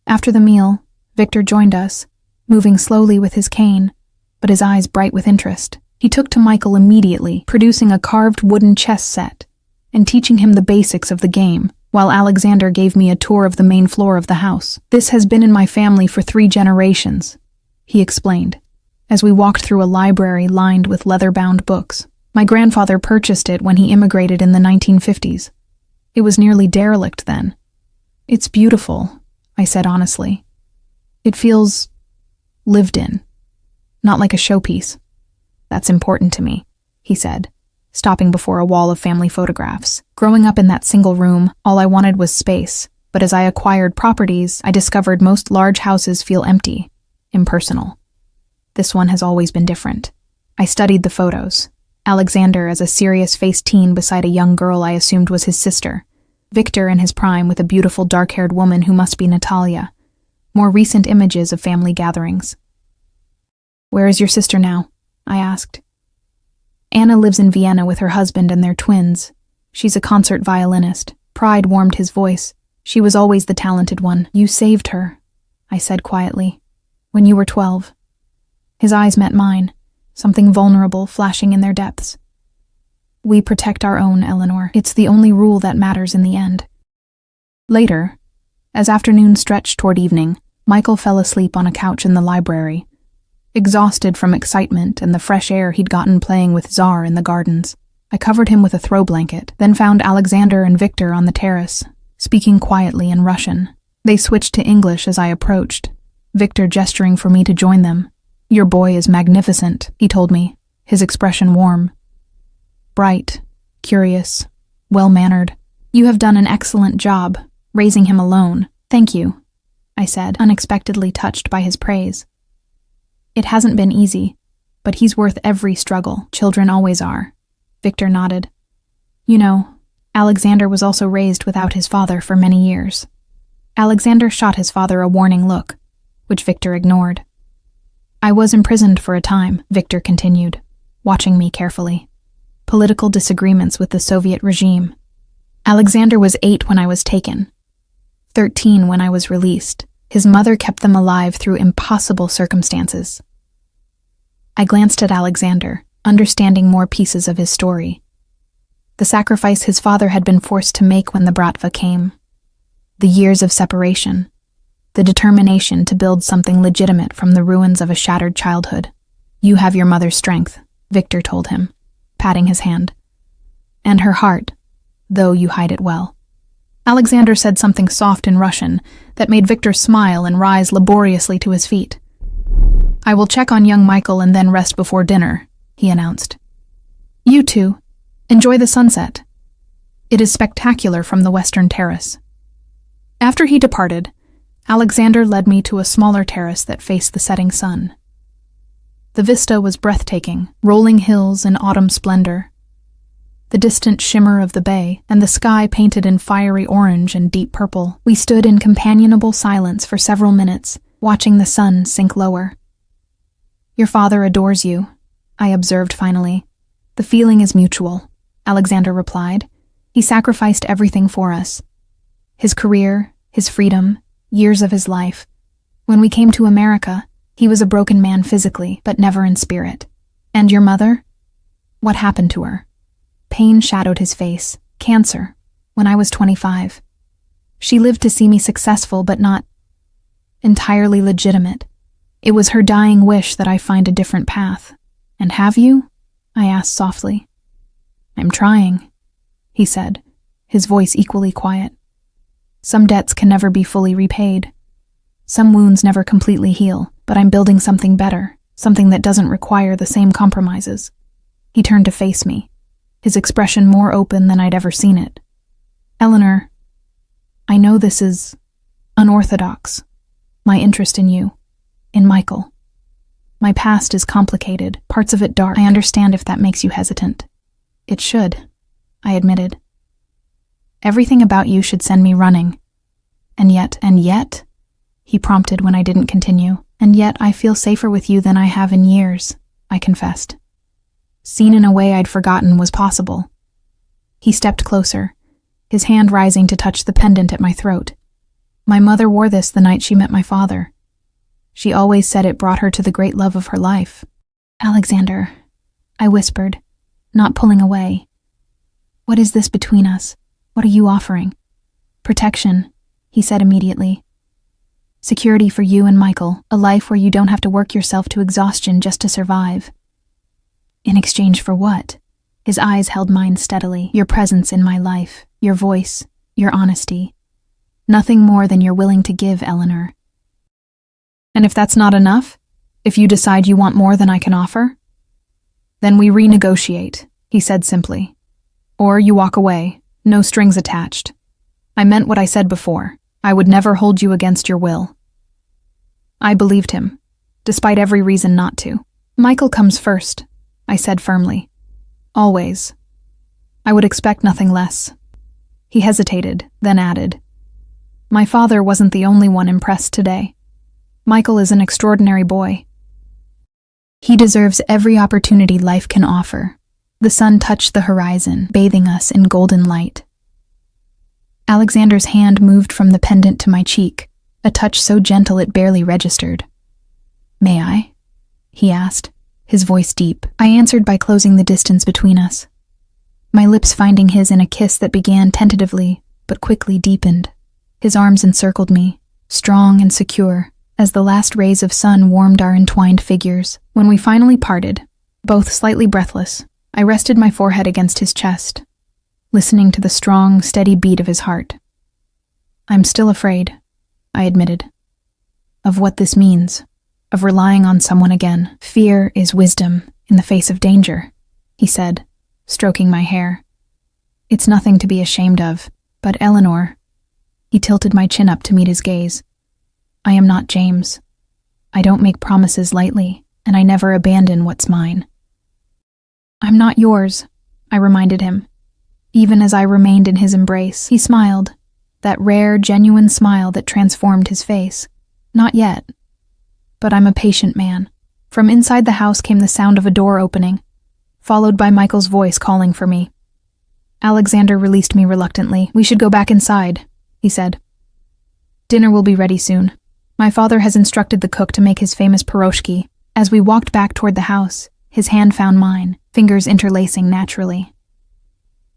After the meal, Victor joined us, moving slowly with his cane, but his eyes bright with interest. He took to Michael immediately, producing a carved wooden chess set and teaching him the basics of the game, while Alexander gave me a tour of the main floor of the house. "This has been in my family for 3 generations, he explained, as we walked through a library lined with leather-bound books. "My grandfather purchased it when he immigrated in the 1950s. It was nearly derelict then." "It's beautiful," I said honestly. "It feels lived in, not like a showpiece." "That's important to me," he said, stopping before a wall of family photographs. Growing up in that single room, all I wanted was space, but as I acquired properties, I discovered most large houses feel empty, impersonal. This one has always been different. I studied the photos. Alexander as a serious-faced teen beside a young girl I assumed was his sister. Victor in his prime with a beautiful dark-haired woman who must be Natalia. More recent images of family gatherings. "Where is your sister now?" I asked. "Anna lives in Vienna with her husband and their twins. She's a concert violinist." Pride warmed his voice. "She was always the talented one. You saved her," I said quietly, "when you were 12. His eyes met mine, something vulnerable flashing in their depths. "We protect our own, Eleanor. It's the only rule that matters in the end." Later, As afternoon stretched toward evening, Michael fell asleep on a couch in the library, exhausted from excitement and the fresh air he'd gotten playing with Czar in the gardens. I covered him with a throw blanket, then found Alexander and Victor on the terrace, speaking quietly in Russian. They switched to English as I approached, Victor gesturing for me to join them. "Your boy is magnificent," he told me, his expression warm. "Bright, curious, well-mannered. You have done an excellent job, raising him alone." "Thank you," I said, unexpectedly touched by his praise. "It hasn't been easy, but he's worth every struggle. Children always are." Victor nodded. "You know, Alexander was also raised without his father for many years." Alexander shot his father a warning look, which Victor ignored. "I was imprisoned for a time," Victor continued, watching me carefully. "Political disagreements with the Soviet regime. Alexander was 8 when I was taken, 13 when I was released. His mother kept them alive through impossible circumstances." I glanced at Alexander, understanding more pieces of his story. The sacrifice his father had been forced to make when the Bratva came. The years of separation. The determination to build something legitimate from the ruins of a shattered childhood. "You have your mother's strength," Victor told him, patting his hand. "And her heart, though you hide it well." Alexander said something soft in Russian that made Victor smile and rise laboriously to his feet. "I will check on young Michael and then rest before dinner," he announced. "You two, enjoy the sunset. It is spectacular from the western terrace." After he departed, Alexander led me to a smaller terrace that faced the setting sun. The vista was breathtaking, rolling hills in autumn splendor, the distant shimmer of the bay, and the sky painted in fiery orange and deep purple. We stood in companionable silence for several minutes, watching the sun sink lower. "Your father adores you," I observed finally. "The feeling is mutual," Alexander replied. "He sacrificed everything for us. His career, his freedom, years of his life. When we came to America, he was a broken man physically, but never in spirit." "And your mother? What happened to her?" Pain shadowed his face. "Cancer, when I was 25. She lived to see me successful, but not entirely legitimate. It was her dying wish that I find a different path." "And have you?" I asked softly. "I'm trying," he said, his voice equally quiet. "Some debts can never be fully repaid. Some wounds never completely heal, but I'm building something better, something that doesn't require the same compromises." He turned to face me, his expression more open than I'd ever seen it. "Eleanor, I know this is unorthodox, my interest in you, in Michael. My past is complicated, parts of it dark. I understand if that makes you hesitant." "It should," I admitted. "Everything about you should send me running. And yet, he prompted when I didn't continue. "And yet I feel safer with you than I have in years," I confessed. Seen in a way I'd forgotten was possible. He stepped closer, his hand rising to touch the pendant at my throat. "My mother wore this the night she met my father. She always said it brought her to the great love of her life." "Alexander," I whispered, not pulling away. "What is this between us? What are you offering?" "Protection," he said immediately. "Security for you and Michael, a life where you don't have to work yourself to exhaustion just to survive." "In exchange for what?" His eyes held mine steadily. "Your presence in my life, your voice, your honesty. Nothing more than you're willing to give, Eleanor." "And if that's not enough? If you decide you want more than I can offer?" "Then we renegotiate," he said simply. "Or you walk away, no strings attached. I meant what I said before. I would never hold you against your will." I believed him, despite every reason not to. "Michael comes first," I said firmly. "Always. I would expect nothing less." He hesitated, then added, "My father wasn't the only one impressed today. Michael is an extraordinary boy. He deserves every opportunity life can offer." The sun touched the horizon, bathing us in golden light. Alexander's hand moved from the pendant to my cheek, a touch so gentle it barely registered. "May I?" he asked, his voice deep. I answered by closing the distance between us, my lips finding his in a kiss that began tentatively but quickly deepened. His arms encircled me, strong and secure, as the last rays of sun warmed our entwined figures. When we finally parted, both slightly breathless, I rested my forehead against his chest, listening to the strong, steady beat of his heart. "I'm still afraid," I admitted, "of what this means, of relying on someone again. Fear is wisdom in the face of danger," he said, stroking my hair. "It's nothing to be ashamed of, but Eleanor—" He tilted my chin up to meet his gaze. "I am not James. I don't make promises lightly, and I never abandon what's mine." "I'm not yours," I reminded him. Even as I remained in his embrace, he smiled, that rare, genuine smile that transformed his face. "Not yet. But I'm a patient man." From inside the house came the sound of a door opening, followed by Michael's voice calling for me. Alexander released me reluctantly. "We should go back inside," he said. "Dinner will be ready soon. My father has instructed the cook to make his famous pierogi." As we walked back toward the house, his hand found mine, fingers interlacing naturally.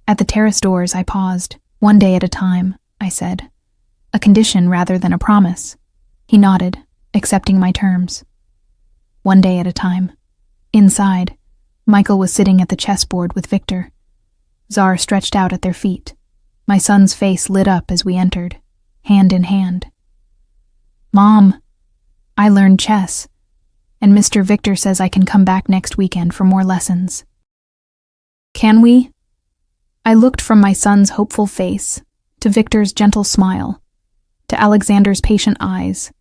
At the terrace doors, I paused. "One day at a time," I said. "A condition rather than a promise." He nodded, accepting my terms. One day at a time. Inside, Michael was sitting at the chessboard with Victor. Czar stretched out at their feet. My son's face lit up as we entered, hand in hand. "Mom, I learned chess, and Mr. Victor says I can come back next weekend for more lessons." "Can we?" I looked from my son's hopeful face to Victor's gentle smile, to Alexander's patient eyes,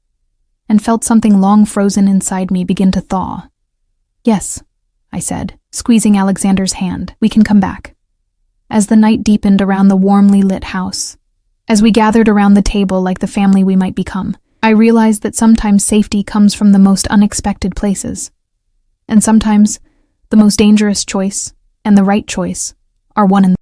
and felt something long frozen inside me begin to thaw. "Yes," I said, squeezing Alexander's hand, "we can come back." As the night deepened around the warmly lit house, as we gathered around the table like the family we might become, I realized that sometimes safety comes from the most unexpected places, and sometimes the most dangerous choice and the right choice are one and